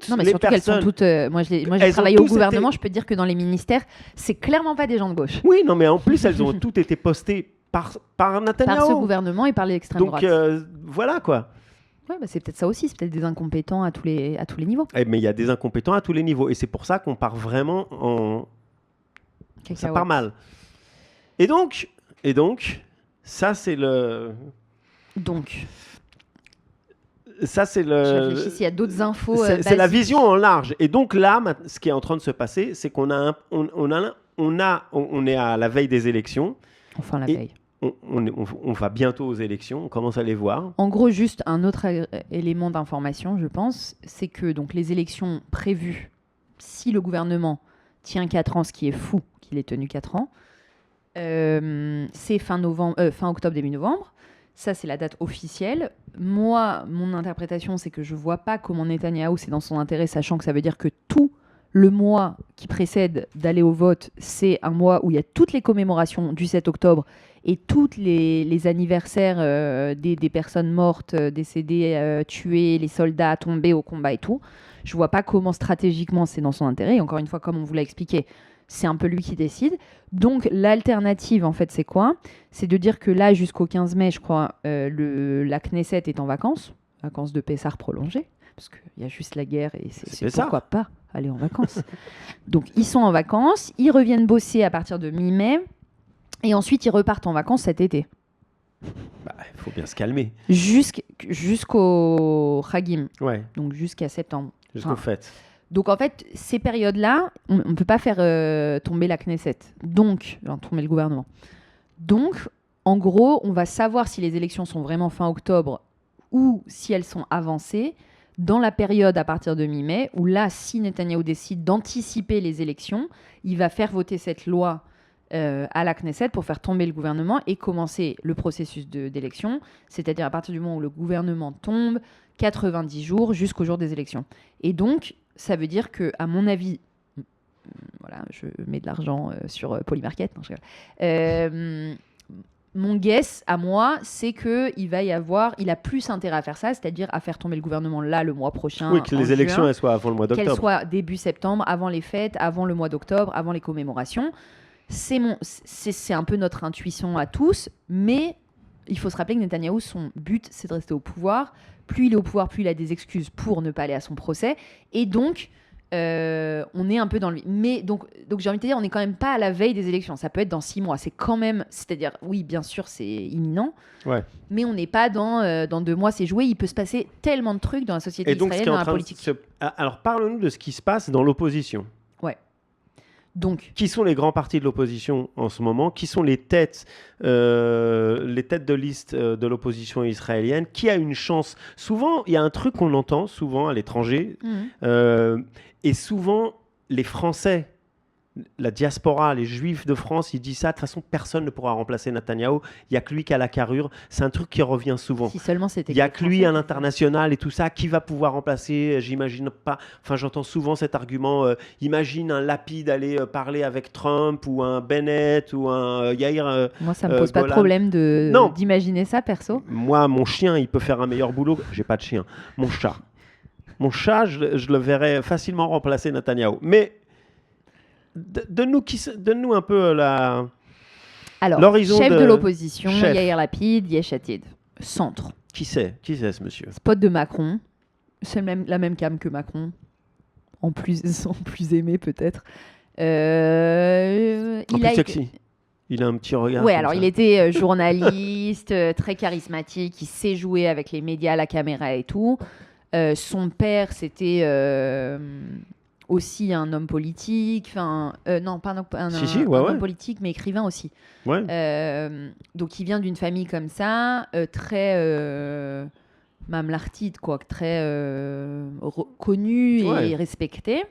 Non, mais surtout qu'elles sont toutes... moi, j'ai travaillé au gouvernement, je peux te dire que dans les ministères, c'est clairement pas des gens de gauche. Oui, non, mais en plus, elles ont toutes été postées par Netanyahou. Par ce gouvernement et par l'extrême droite. Donc, voilà, quoi. Ouais, bah c'est peut-être ça aussi, c'est peut-être des incompétents à tous les niveaux. Mais il y a des incompétents à tous les niveaux. Et c'est pour ça qu'on part vraiment en... Ça part mal. Et donc, ça, c'est le... Donc... Ça, c'est le... Je réfléchis s'il y a d'autres infos. C'est la vision en large. Et donc là, ce qui est en train de se passer, c'est qu'on est à la veille des élections. Enfin, la veille. On va bientôt aux élections, on commence à les voir. En gros, juste un autre élément d'information, je pense, c'est que donc, les élections prévues, si le gouvernement tient 4 ans, ce qui est fou qu'il ait tenu 4 ans, c'est fin octobre, début novembre. Ça, c'est la date officielle. Moi, mon interprétation, c'est que je ne vois pas comment Netanyahou, c'est dans son intérêt, sachant que ça veut dire que tout le mois qui précède d'aller au vote, c'est un mois où il y a toutes les commémorations du 7 octobre et tous les anniversaires des personnes mortes, décédées, tuées, les soldats tombés au combat et tout. Je ne vois pas comment stratégiquement c'est dans son intérêt. Et encore une fois, comme on vous l'a expliqué, c'est un peu lui qui décide. Donc l'alternative, en fait, c'est quoi ? C'est de dire que là, jusqu'au 15 mai, je crois, la Knesset est en vacances de Pessah prolongées, parce qu'il y a juste la guerre et c'est pourquoi pas aller en vacances. Donc ils sont en vacances, ils reviennent bosser à partir de mi-mai, et ensuite ils repartent en vacances cet été. Il faut bien se calmer. Jusqu'au Chagim, ouais. Donc jusqu'à septembre. Jusqu'aux fêtes. Donc en fait, ces périodes-là, on ne peut pas faire tomber la Knesset, tomber le gouvernement. Donc, en gros, on va savoir si les élections sont vraiment fin octobre ou si elles sont avancées dans la période à partir de mi-mai, où là, si Netanyahou décide d'anticiper les élections, il va faire voter cette loi à la Knesset pour faire tomber le gouvernement et commencer le processus d'élection, c'est-à-dire à partir du moment où le gouvernement tombe, 90 jours jusqu'au jour des élections. Et donc, ça veut dire que, à mon avis, voilà, je mets de l'argent sur Polymarket. Non, mon guess à moi, c'est qu'il a plus intérêt à faire ça, c'est-à-dire à faire tomber le gouvernement là le mois prochain. Oui, que les élections elles soient avant le mois d'octobre. Qu'elles soient début septembre, avant les fêtes, avant le mois d'octobre, avant les commémorations. C'est un peu notre intuition à tous, mais il faut se rappeler que Netanyahou, son but, c'est de rester au pouvoir. Plus il est au pouvoir, plus il a des excuses pour ne pas aller à son procès. Et donc, on est un peu dans le... Mais donc j'ai envie de te dire, on n'est quand même pas à la veille des élections. Ça peut être dans 6 mois. C'est quand même... C'est-à-dire, oui, bien sûr, c'est imminent. Ouais. Mais on n'est pas dans 2 mois, c'est joué. Il peut se passer tellement de trucs dans la société israélienne, dans la politique. Alors, parle-nous de ce qui se passe dans l'opposition. Ouais. Donc, qui sont les grands partis de l'opposition en ce moment? Qui sont les têtes de liste de l'opposition israélienne? Qui a une chance? Souvent, il y a un truc qu'on entend souvent à l'étranger, et souvent les Français, la diaspora, les Juifs de France, ils disent ça. De toute façon, personne ne pourra remplacer Netanyahou. Il n'y a que lui qui a la carrure. C'est un truc qui revient souvent. Si seulement c'était. Il n'y a que lui à l'international et tout ça. Qui va pouvoir remplacer? J'imagine pas. Enfin, j'entends souvent cet argument. Imagine un Lapid aller parler avec Trump ou un Bennett ou un Yair. Moi, ça me pose pas de problème d'imaginer ça, perso. Moi, mon chien, il peut faire un meilleur boulot. J'ai pas de chien. Mon chat, je le verrais facilement remplacer Netanyahou. Mais donne-nous un peu l'horizon chef de l'opposition, Yair Lapid, Yesh Atid. Centre. Qui c'est ce monsieur? Spot de Macron. C'est la même cam que Macron. En plus aimé peut-être. Sexy. Il a un petit regard. Ouais, alors il était journaliste, très charismatique, il sait jouer avec les médias, la caméra et tout. Son père, c'était aussi un homme politique. Enfin, non, pas un homme politique, mais écrivain aussi. Ouais. Donc il vient d'une famille comme ça, très mamlartite, quoi, très connue et respectée.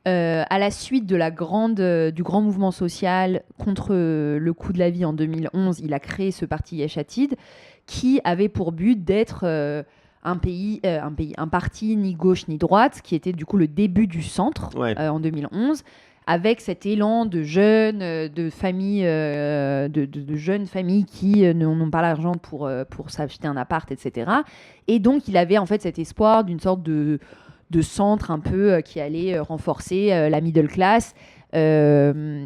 À la suite de du grand mouvement social contre le coût de la vie en 2011, il a créé ce parti Yesh Atid qui avait pour but d'être un parti ni gauche ni droite, qui était du coup le début du centre en 2011, avec cet élan de jeunes, de familles, de jeunes familles qui n'ont pas l'argent pour s'acheter un appart, etc. Et donc il avait en fait cet espoir d'une sorte de centre un peu qui allait renforcer la middle class. Je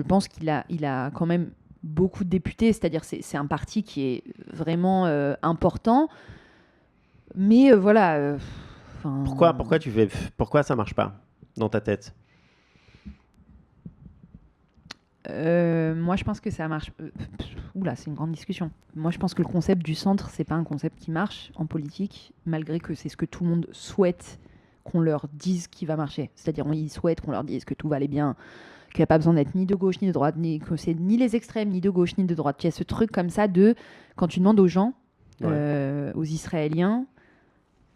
pense qu'il a quand même beaucoup de députés, c'est-à-dire c'est un parti qui est vraiment important. Mais voilà. Pourquoi ça marche pas dans ta tête? Moi, je pense que ça marche. Oula, c'est une grande discussion. Moi, je pense que le concept du centre, c'est pas un concept qui marche en politique, malgré que c'est ce que tout le monde souhaite qu'on leur dise qui va marcher. C'est-à-dire, ils souhaitent qu'on leur dise que tout va aller bien, qu'il n'y a pas besoin d'être ni de gauche ni de droite, que c'est ni les extrêmes, ni de gauche ni de droite. Il y a ce truc comme ça de quand tu demandes aux gens, aux Israéliens.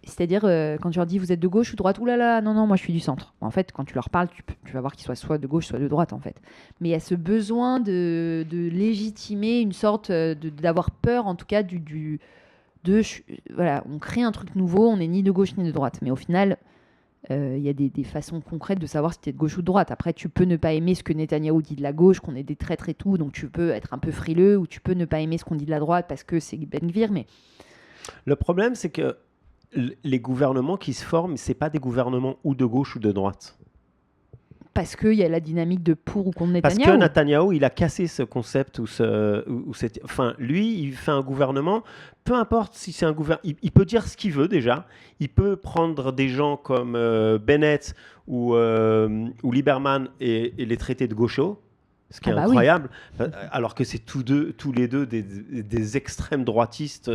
C'est-à-dire, quand tu leur dis vous êtes de gauche ou de droite, oulala, non, moi je suis du centre. En fait, quand tu leur parles, tu vas voir qu'ils soient soit de gauche, soit de droite, en fait. Mais il y a ce besoin de légitimer une sorte d'avoir peur, en tout cas, voilà, on crée un truc nouveau, on n'est ni de gauche ni de droite. Mais au final, il y a des façons concrètes de savoir si tu es de gauche ou de droite. Après, tu peux ne pas aimer ce que Netanyahou dit de la gauche, qu'on est des traîtres et tout, donc tu peux être un peu frileux, ou tu peux ne pas aimer ce qu'on dit de la droite parce que c'est Ben Gvir, mais... Le problème, c'est que les gouvernements qui se forment, c'est pas des gouvernements ou de gauche ou de droite. Parce qu'il y a la dynamique de pour ou contre Netanyahou. Parce que Netanyahou, il a cassé ce concept enfin, lui, il fait un gouvernement, peu importe si c'est un gouvernement, il peut dire ce qu'il veut déjà, il peut prendre des gens comme Bennett ou Lieberman et les traiter de gauchos, ce qui est incroyable, alors que c'est tous les deux des extrêmes droitistes.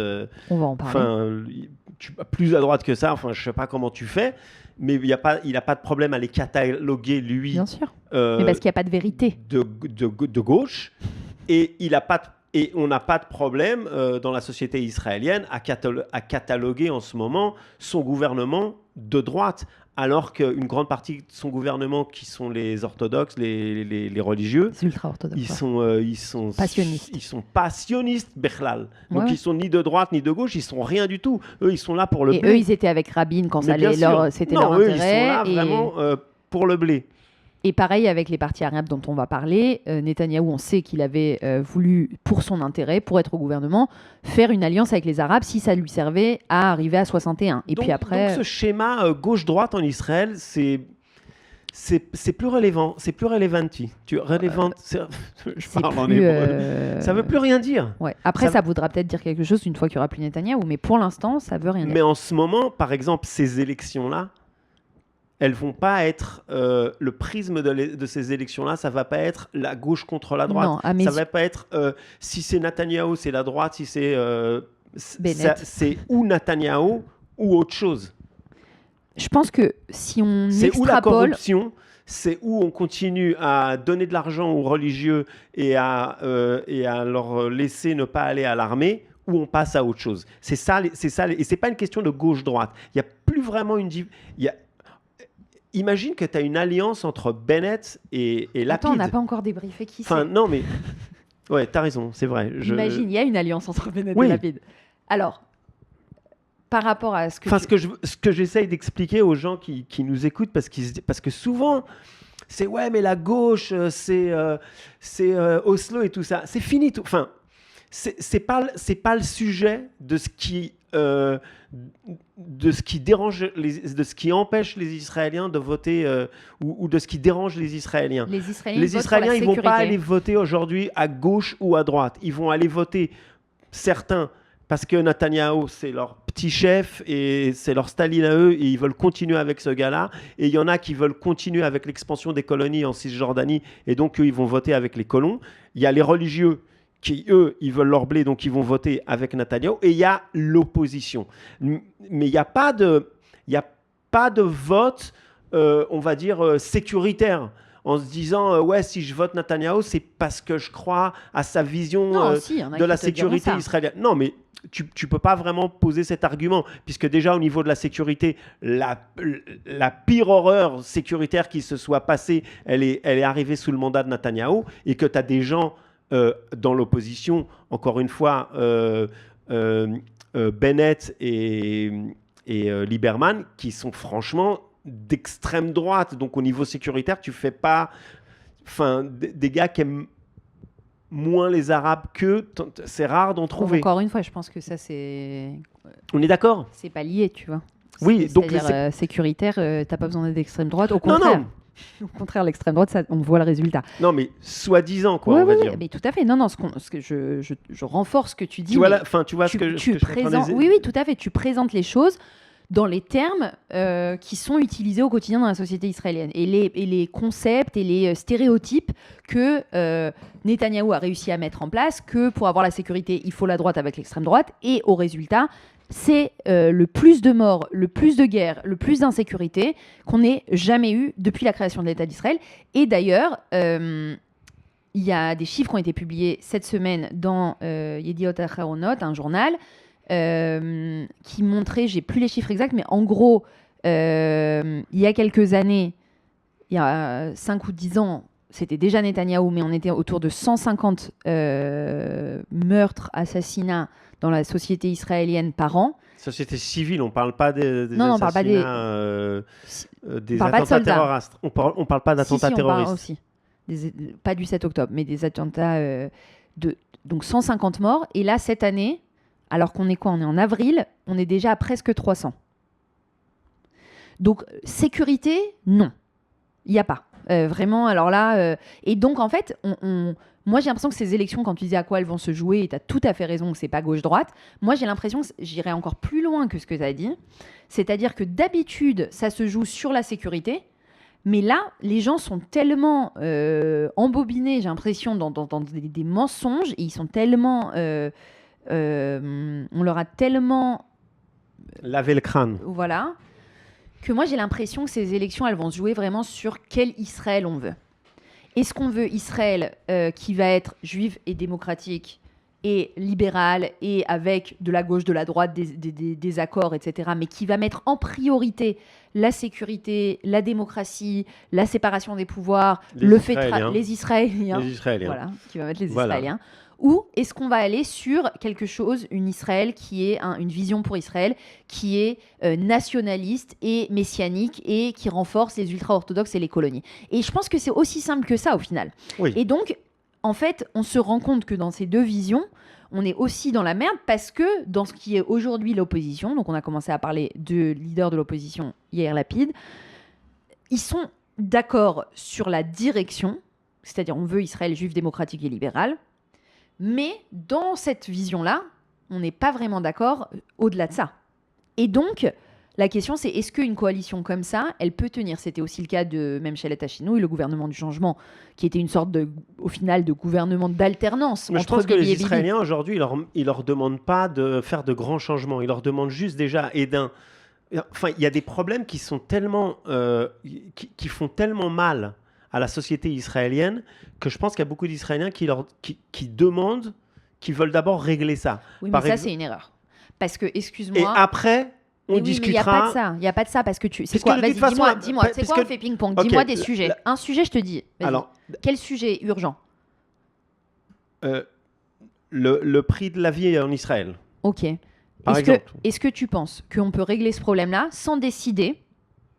On va en parler. Plus à droite que ça, enfin, je ne sais pas comment tu fais, mais il n'a pas de problème à les cataloguer, lui. Bien sûr. Mais parce qu'il n'y a pas de vérité. De gauche. Et on n'a pas de problème dans la société israélienne à cataloguer en ce moment son gouvernement de droite, alors qu'une grande partie de son gouvernement, qui sont les orthodoxes, les religieux, les ultra-orthodoxes, ils sont passionnistes. Ils sont passionnistes, Bechlal. Donc ils sont ni de droite ni de gauche, ils sont rien du tout. Eux, ils sont là pour le blé. Eux, ils étaient avec Rabin quand c'était leur intérêt. Ils sont là vraiment pour le blé. Et pareil avec les partis arabes dont on va parler, Netanyahou, on sait qu'il avait voulu, pour son intérêt, pour être au gouvernement, faire une alliance avec les Arabes si ça lui servait à arriver à 61. Et puis après, donc ce schéma gauche-droite en Israël, c'est plus relevant, c'est plus relevanti. Je parle en hébreu. Ça veut plus rien dire. Ouais. Après, ça voudra peut-être dire quelque chose une fois qu'il n'y aura plus Netanyahou, mais pour l'instant, ça veut rien dire. Mais en ce moment, par exemple, ces élections-là, elles vont pas être le prisme de ces élections-là, ça va pas être la gauche contre la droite. Non, ça va pas être si c'est Netanyahou, c'est la droite, si c'est c'est ou Netanyahou ou autre chose. Je pense que si on c'est extrapole... où la corruption, c'est où on continue à donner de l'argent aux religieux et à leur laisser ne pas aller à l'armée, ou on passe à autre chose. C'est ça, et c'est pas une question de gauche-droite. Il y a plus vraiment Imagine que tu as une alliance entre Bennett et Lapid. Attends, on n'a pas encore débriefé qui c'est. Non, mais... Ouais, tu as raison, c'est vrai. Imagine, il y a une alliance entre Bennett et Lapid. Alors, par rapport à ce que... Ce que j'essaye d'expliquer aux gens qui nous écoutent, parce que souvent, c'est « Ouais, mais la gauche, c'est Oslo et tout ça. » C'est fini tout. Enfin, c'est pas le sujet de ce qui... de ce qui dérange de ce qui empêche les Israéliens de voter ou de ce qui dérange les Israéliens. Les Israéliens, ils vont pas aller voter aujourd'hui à gauche ou à droite. Ils vont aller voter certains parce que Netanyahou, c'est leur petit chef et c'est leur Staline à eux et ils veulent continuer avec ce gars-là. Et il y en a qui veulent continuer avec l'expansion des colonies en Cisjordanie et donc eux, ils vont voter avec les colons. Il y a les religieux qui, eux, ils veulent leur blé, donc ils vont voter avec Netanyahou. Et il y a l'opposition. Mais il n'y a pas de vote, on va dire, sécuritaire. En se disant, ouais, si je vote Netanyahou, c'est parce que je crois à sa vision de la sécurité israélienne. Non, mais tu ne peux pas vraiment poser cet argument, puisque déjà, au niveau de la sécurité, la pire horreur sécuritaire qui se soit passée, elle est arrivée sous le mandat de Netanyahou, et que tu as des gens dans l'opposition, encore une fois, Bennett et Lieberman, qui sont franchement d'extrême droite. Donc au niveau sécuritaire, tu fais pas, des gars qui aiment moins les Arabes qu'eux, c'est rare d'en trouver. Encore une fois, je pense que ça c'est. On est d'accord. C'est pas lié, tu vois. Oui, donc c'est-à-dire sécuritaire, t'as pas besoin d'être d'extrême droite. Au contraire. Non. Au contraire, l'extrême droite, ça, on voit le résultat. Non, mais soi-disant, quoi, on va dire. Mais tout à fait. Non, ce que je renforce ce que tu dis. Tu vois, tu vois ce que je présentes. Oui, tout à fait. Tu présentes les choses dans les termes qui sont utilisés au quotidien dans la société israélienne. Et les concepts et les stéréotypes que Netanyahou a réussi à mettre en place, que pour avoir la sécurité, il faut la droite avec l'extrême droite. Et au résultat, c'est le plus de morts, le plus de guerres, le plus d'insécurité qu'on ait jamais eu depuis la création de l'État d'Israël. Et d'ailleurs, il y a des chiffres qui ont été publiés cette semaine dans Yediot Aharonot, un journal, qui montrait, j'ai plus les chiffres exacts, mais en gros, il y a quelques années, il y a 5 ou 10 ans, c'était déjà Netanyahou, mais on était autour de 150 meurtres, assassinats dans la société israélienne par an. Société civile, on ne parle pas des non, assassinats, des attentats terroristes. On ne parle pas d'attentats terroristes. On parle aussi. Pas du 7 octobre, mais des attentats donc 150 morts. Et là, cette année, alors qu'on est quoi ? On est en avril, on est déjà à presque 300. Donc, sécurité, non. Il n'y a pas. Vraiment, alors là... Et donc, en fait, moi, j'ai l'impression que ces élections, quand tu disais à quoi elles vont se jouer, et tu as tout à fait raison que c'est pas gauche-droite, moi, j'ai l'impression que j'irais encore plus loin que ce que tu as dit. C'est-à-dire que d'habitude, ça se joue sur la sécurité, mais là, les gens sont tellement embobinés, j'ai l'impression, dans des mensonges, et ils sont tellement... on leur a tellement... lavé le crâne. Voilà. Que moi, j'ai l'impression que ces élections, elles vont se jouer vraiment sur quel Israël on veut. Est-ce qu'on veut Israël qui va être juif et démocratique et libéral et avec de la gauche, de la droite, des accords, etc., mais qui va mettre en priorité la sécurité, la démocratie, la séparation des pouvoirs, les Israéliens. Voilà, qui va mettre les Israéliens. Ou est-ce qu'on va aller sur quelque chose, une Israël qui est une vision pour Israël, qui est nationaliste et messianique et qui renforce les ultra-orthodoxes et les colonies. Et je pense que c'est aussi simple que ça au final. Oui. Et donc, en fait, on se rend compte que dans ces deux visions, on est aussi dans la merde parce que dans ce qui est aujourd'hui l'opposition, donc on a commencé à parler de leader de l'opposition, Yair Lapid, ils sont d'accord sur la direction, c'est-à-dire on veut Israël juif, démocratique et libéral. Mais dans cette vision-là, on n'est pas vraiment d'accord au-delà de ça. Et donc, la question, c'est est-ce qu'une coalition comme ça, elle peut tenir ? C'était aussi le cas de Memchelet Hachinouï, le gouvernement du changement, qui était une sorte, au final, de gouvernement d'alternance. Mais je pense que les Israéliens, aujourd'hui, ils leur demandent pas de faire de grands changements. Ils leur demandent juste déjà Enfin, il y a des problèmes qui sont tellement... qui font tellement mal à la société israélienne, que je pense qu'il y a beaucoup d'Israéliens qui demandent, qui veulent d'abord régler ça. Oui, mais ça, c'est une erreur. Parce que, excuse-moi... Et après, on discutera... Il n'y a pas de ça, parce que tu... C'est quoi ? Vas-y, dis-moi. C'est quoi, on fait ping-pong ? Okay, dis-moi des sujets. Un sujet, je te dis. Vas-y. Alors, quel sujet urgent ? Le prix de la vie en Israël. Ok. Est-ce que tu penses qu'on peut régler ce problème-là sans décider,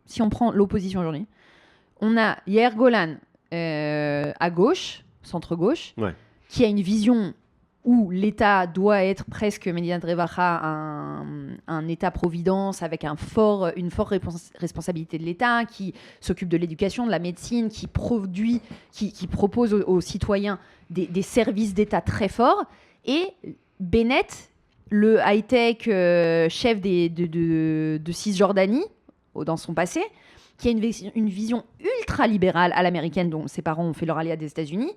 si on prend l'opposition aujourd'hui, on a Yair Golan à gauche, centre-gauche, ouais, qui a une vision où l'État doit être presque Medinat Revacha, un État-providence avec une forte responsabilité de l'État, qui s'occupe de l'éducation, de la médecine, qui propose aux citoyens des services d'État très forts. Et Bennett, le high-tech chef de Cisjordanie dans son passé, qui a une vision ultra-libérale à l'américaine, dont ses parents ont fait leur allié des États-Unis,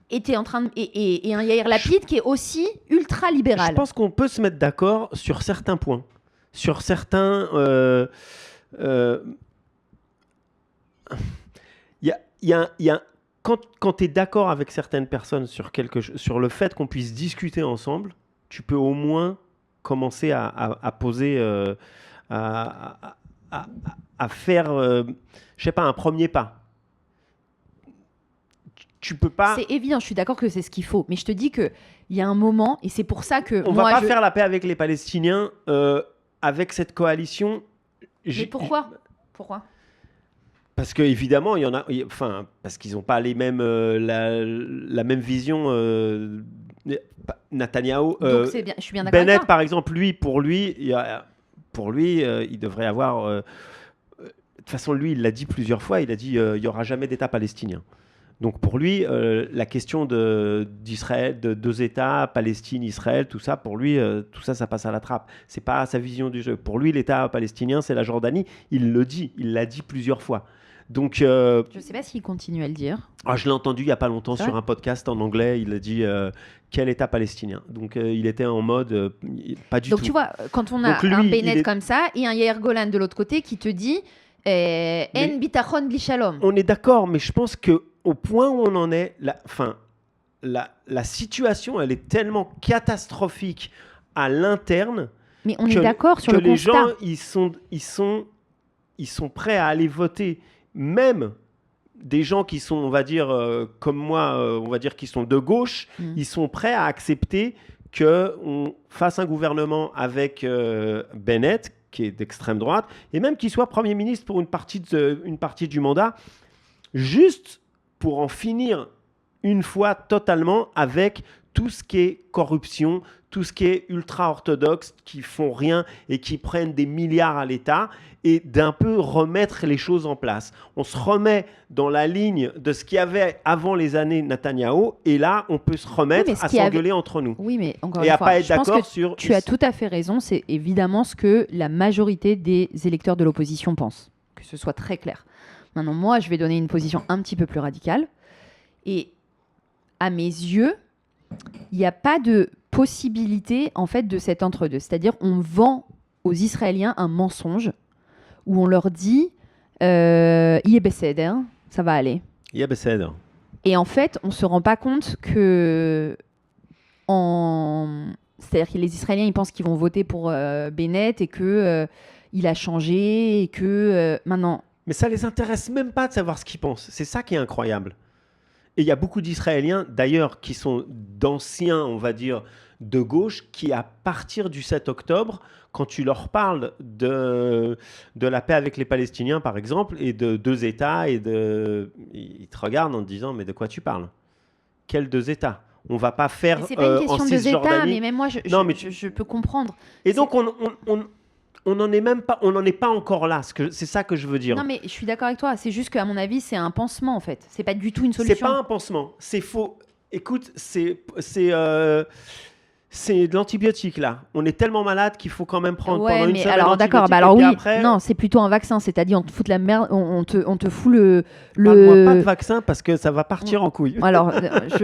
était en train de... et un Yair Lapid qui est aussi ultra-libéral. Je pense qu'on peut se mettre d'accord sur certains points. Sur certains... Quand tu es d'accord avec certaines personnes sur le fait qu'on puisse discuter ensemble, tu peux au moins commencer à poser, à faire, je sais pas, un premier pas. Tu peux pas... C'est évident, je suis d'accord que c'est ce qu'il faut, mais je te dis qu'il y a un moment, et c'est pour ça que... On va pas faire la paix avec les Palestiniens avec cette coalition. Mais pourquoi Parce qu'évidemment, il y en a, parce qu'ils n'ont pas les mêmes, la même vision. Netanyahou, donc c'est bien, je suis bien d'accord. Bennett, par exemple, pour lui, il devrait avoir. De toute façon, lui, il l'a dit plusieurs fois. Il a dit, il n'y aura jamais d'État palestinien. Donc pour lui, la question d'Israël, de 2 États, Palestine, Israël, tout ça, pour lui, tout ça, ça passe à la trappe. C'est pas sa vision du jeu. Pour lui, l'État palestinien, c'est la Jordanie. Il le dit, il l'a dit plusieurs fois. Donc, je ne sais pas s'il continue à le dire. Je l'ai entendu il n'y a pas longtemps sur un podcast en anglais. Il a dit quel État palestinien. Donc il était en mode pas du tout. Donc tu vois, quand on a un Bennett comme ça et un Yair Golan de l'autre côté qui te dit En bitachon bli shalom. On est d'accord, mais je pense qu'au point où on en est, la situation, elle est tellement catastrophique à l'interne. Mais on est d'accord sur le constat. Que les gens, ils sont prêts à aller voter. Même des gens qui sont, on va dire, comme moi, on va dire qui sont de gauche, ils sont prêts à accepter qu'on fasse un gouvernement avec Bennett, qui est d'extrême droite, et même qu'il soit Premier ministre pour une partie du mandat, juste pour en finir une fois totalement avec tout ce qui est corruption, tout ce qui est ultra-orthodoxe, qui font rien et qui prennent des milliards à l'État, et d'un peu remettre les choses en place. On se remet dans la ligne de ce qu'il y avait avant les années Netanyahou, et là, on peut se remettre à s'engueuler entre nous. Oui, mais encore et une à fois, pas être d'accord sur... Tu as tout à fait raison, c'est évidemment ce que la majorité des électeurs de l'opposition pensent, que ce soit très clair. Maintenant, moi, je vais donner une position un petit peu plus radicale, et à mes yeux, il n'y a pas de possibilité en fait de cet entre-deux. C'est-à-dire on vend aux Israéliens un mensonge où on leur dit ça va aller. Et en fait, on ne se rend pas compte que c'est-à-dire que les Israéliens ils pensent qu'ils vont voter pour Bennett et que il a changé et que maintenant... Mais ça les intéresse même pas de savoir ce qu'ils pensent. C'est ça qui est incroyable. Et il y a beaucoup d'Israéliens, d'ailleurs, qui sont d'anciens, on va dire, de gauche, qui, à partir du 7 octobre, quand tu leur parles de la paix avec les Palestiniens, par exemple, et de 2 États, ils te regardent en te disant « Mais de quoi tu parles ? Quels 2 États ? On va pas faire c'est pas une question en de 2 États, mais même moi, je peux comprendre. Et donc, on n'en est pas encore là. C'est ça que je veux dire. Non, mais je suis d'accord avec toi. C'est juste qu'à mon avis, c'est un pansement, en fait. C'est pas du tout une solution. C'est pas un pansement. C'est faux. Écoute, c'est de l'antibiotique, là. On est tellement malade qu'il faut quand même prendre pendant une semaine alors d'accord, alors oui. Après... Non, c'est plutôt un vaccin. C'est-à-dire, on te fout de la merde, on te fout Parle-moi pas de vaccin parce que ça va partir en couille. Alors,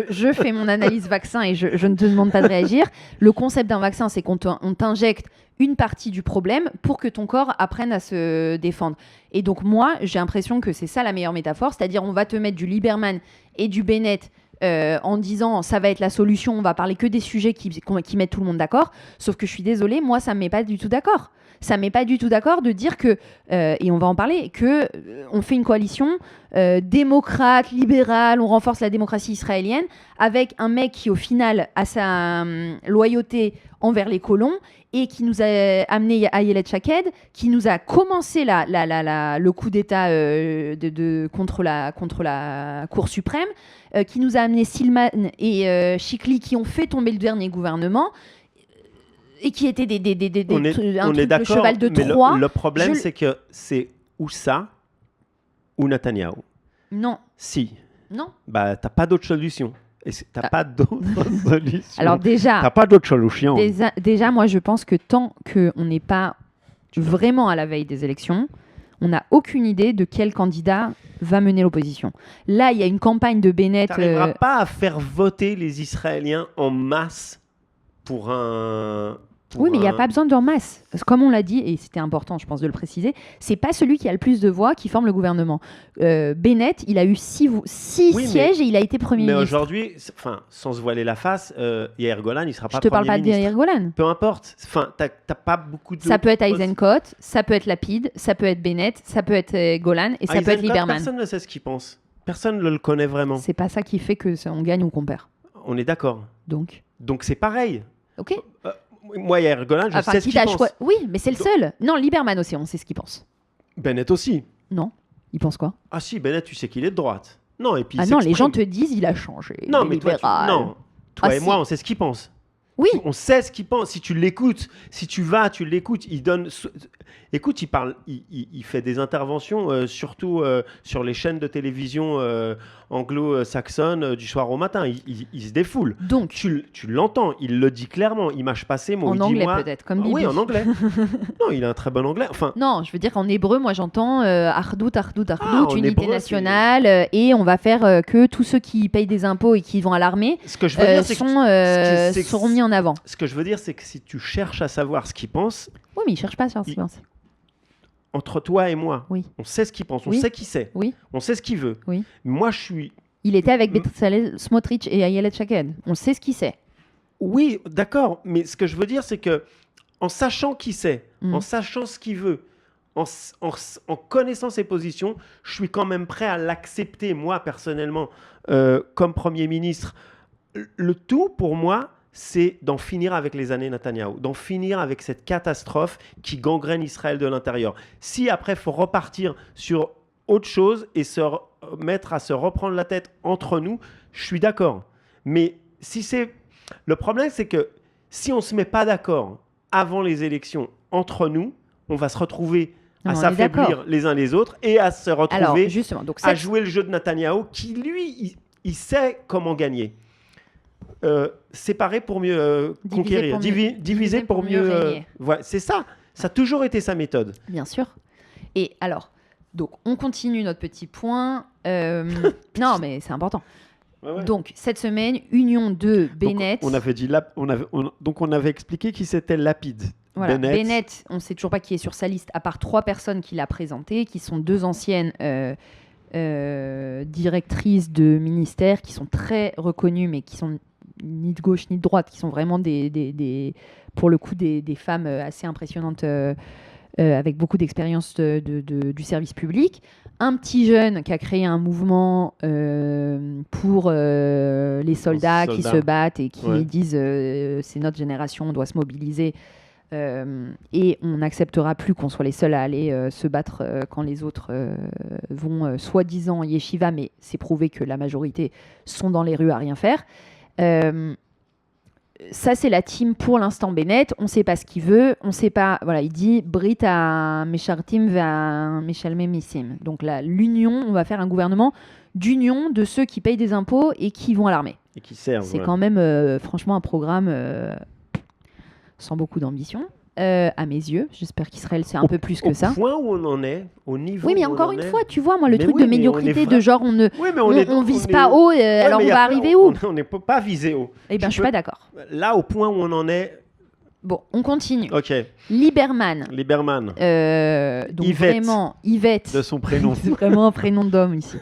je fais mon analyse vaccin et je ne te demande pas de réagir. Le concept d'un vaccin, c'est qu'on t'injecte une partie du problème pour que ton corps apprenne à se défendre. Et donc moi, j'ai l'impression que c'est ça la meilleure métaphore, c'est-à-dire on va te mettre du Lieberman et du Bennett en disant ça va être la solution, on va parler que des sujets qui mettent tout le monde d'accord, sauf que je suis désolée, moi ça me met pas du tout d'accord. Ça me met pas du tout d'accord de dire que, et on va en parler, que on fait une coalition démocrate, libérale, on renforce la démocratie israélienne, avec un mec qui au final a sa loyauté envers les colons et qui nous a amené Ayelet Shaked, qui nous a commencé le coup d'État contre la Cour suprême, qui nous a amené Silman et Chikli qui ont fait tomber le dernier gouvernement et qui étaient un truc de cheval de Troie. Le problème, c'est que c'est ou ça ou Netanyahou. Non. Si. Non. Bah, t'as pas d'autre solution. T'as pas d'autres solutions. Alors déjà, t'as pas d'autres solutions. Déjà, moi, je pense que tant qu'on n'est pas vraiment à la veille des élections, on n'a aucune idée de quel candidat va mener l'opposition. Là, il y a une campagne de Bennett... T'arriveras pas à faire voter les Israéliens en masse pour un... Oui, mais il n'y a pas besoin d'en masse. Parce que comme on l'a dit, et c'était important, je pense, de le préciser, c'est pas celui qui a le plus de voix qui forme le gouvernement. Bennett, il a eu 6 sièges et il a été Premier ministre. Mais aujourd'hui, sans se voiler la face, Yair Golan, il sera pas Premier ministre. Je te parle pas de Yair Golan. Peu importe. T'as pas beaucoup de... Ça peut être Eisenkot, ça peut être Lapid, ça peut être Bennett, ça peut être Golan et ça peut être Lieberman. Personne ne sait ce qu'il pense. Personne ne le connaît vraiment. C'est pas ça qui fait que on gagne ou qu'on perd. On est d'accord. Donc c'est pareil. Ok. Moi, Yair Golan, je sais ce qu'il pense. Oui, mais c'est le seul. Non, Lieberman aussi, on sait ce qu'il pense. Bennett aussi. Non, il pense quoi? Ah si, Bennett, tu sais qu'il est de droite. Non, et puis non, les gens te disent il a changé. Non, mais toi et moi, on sait ce qu'il pense. Oui. On sait ce qu'il pense. Si tu l'écoutes, si tu l'écoutes, il donne... Écoute, il parle, il fait des interventions, surtout sur les chaînes de télévision anglo-saxonnes du soir au matin. Il se défoule. Donc, tu l'entends, il le dit clairement. Il mâche pas ses mots. En anglais peut-être, comme Bibi. Oui, en anglais. Non, il a un très bon anglais. Enfin. Non, je veux dire qu'en hébreu, moi j'entends Ardout, unité nationale, et on va faire que tous ceux qui payent des impôts et qui vont à l'armée seront mis en avant. Ce que je veux dire, c'est que si tu cherches à savoir ce qu'il pense... Oui, mais il cherche pas à savoir ce qu'il pense. Entre toi et moi, oui. On sait ce qu'il pense, on sait qui c'est, oui. On sait ce qu'il veut. Oui. Moi, je suis... Il était avec Bezalel Smotrich et Ayelet Shaked. On sait ce qu'il sait. Oui, d'accord, mais ce que je veux dire, c'est que en sachant qui c'est, en sachant ce qu'il veut, en connaissant ses positions, je suis quand même prêt à l'accepter, moi, personnellement, comme Premier ministre. Le tout, pour moi, c'est d'en finir avec les années Netanyahou, d'en finir avec cette catastrophe qui gangrène Israël de l'intérieur. Si après, il faut repartir sur autre chose et se mettre à se reprendre la tête entre nous, je suis d'accord. Mais le problème, c'est que si on ne se met pas d'accord avant les élections entre nous, on va se retrouver à s'affaiblir les uns les autres et à se retrouver à jouer le jeu de Netanyahou qui, lui, il sait comment gagner. Séparer pour mieux conquérir, diviser pour mieux régner. Voilà, c'est ça. Ça a toujours été sa méthode. Bien sûr. Et alors, donc, on continue notre petit point. Non, mais c'est important. Ouais. Donc, cette semaine, union de Bennett. Donc, on avait expliqué qui c'était Lapid. Voilà, Bennett, on ne sait toujours pas qui est sur sa liste, à part 3 personnes qui l'a présenté, qui sont 2 anciennes directrices de ministères, qui sont très reconnues, mais qui sont ni de gauche ni de droite, qui sont vraiment pour le coup des femmes assez impressionnantes avec beaucoup d'expérience du service public. Un petit jeune qui a créé un mouvement pour les soldats qui se battent et qui disent c'est notre génération, on doit se mobiliser et on n'acceptera plus qu'on soit les seuls à aller se battre quand les autres vont soi-disant yeshiva, mais c'est prouvé que la majorité sont dans les rues à rien faire. Ça, c'est la team pour l'instant Bennett. On ne sait pas ce qu'il veut. On sait pas. Voilà, il dit Brit à Meshartim va Meshalme Missim. Donc là, l'union, on va faire un gouvernement d'union de ceux qui payent des impôts et qui vont à l'armée. Et qui servent. C'est quand même, franchement, un programme sans beaucoup d'ambition. À mes yeux, j'espère qu'Israël c'est un peu plus que ça. Au point où on en est, au niveau. Oui, mais encore une fois, tu vois, moi, le truc de médiocrité, de genre on vise pas haut, alors on va arriver où? On ne peut pas viser haut. Eh bien, je suis pas d'accord. Là, au point où on en est. Bon, on continue. Ok. Lieberman. Donc Yvette. Vraiment, Yvette. De son prénom. C'est vraiment un prénom d'homme ici.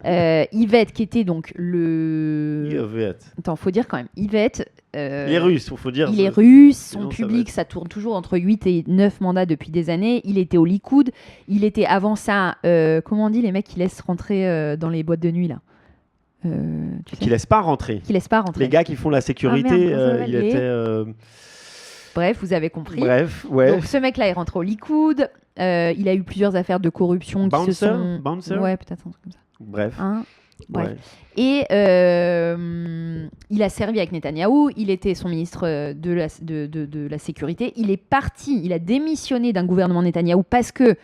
Yvette, qui était donc Yvette. Attends, faut dire quand même. Yvette. Il est russe, faut dire. Il est russe, son public, ça tourne toujours entre 8 et 9 mandats depuis des années. Il était au Likoud. Il était avant ça, comment on dit, les mecs qui laissent rentrer dans les boîtes de nuit, là qui laissent pas rentrer. Les gars qui font la sécurité, il était... Bref, vous avez compris. Bref, ouais. Donc ce mec-là est rentré au Likoud. Il a eu plusieurs affaires de corruption Bouncer, qui se sont... Bouncer. Ouais, peut-être un truc comme ça. Bref. Bref. Ouais. Et il a servi avec Netanyahou, il était son ministre de la sécurité. Il est parti, il a démissionné d'un gouvernement Netanyahou parce que...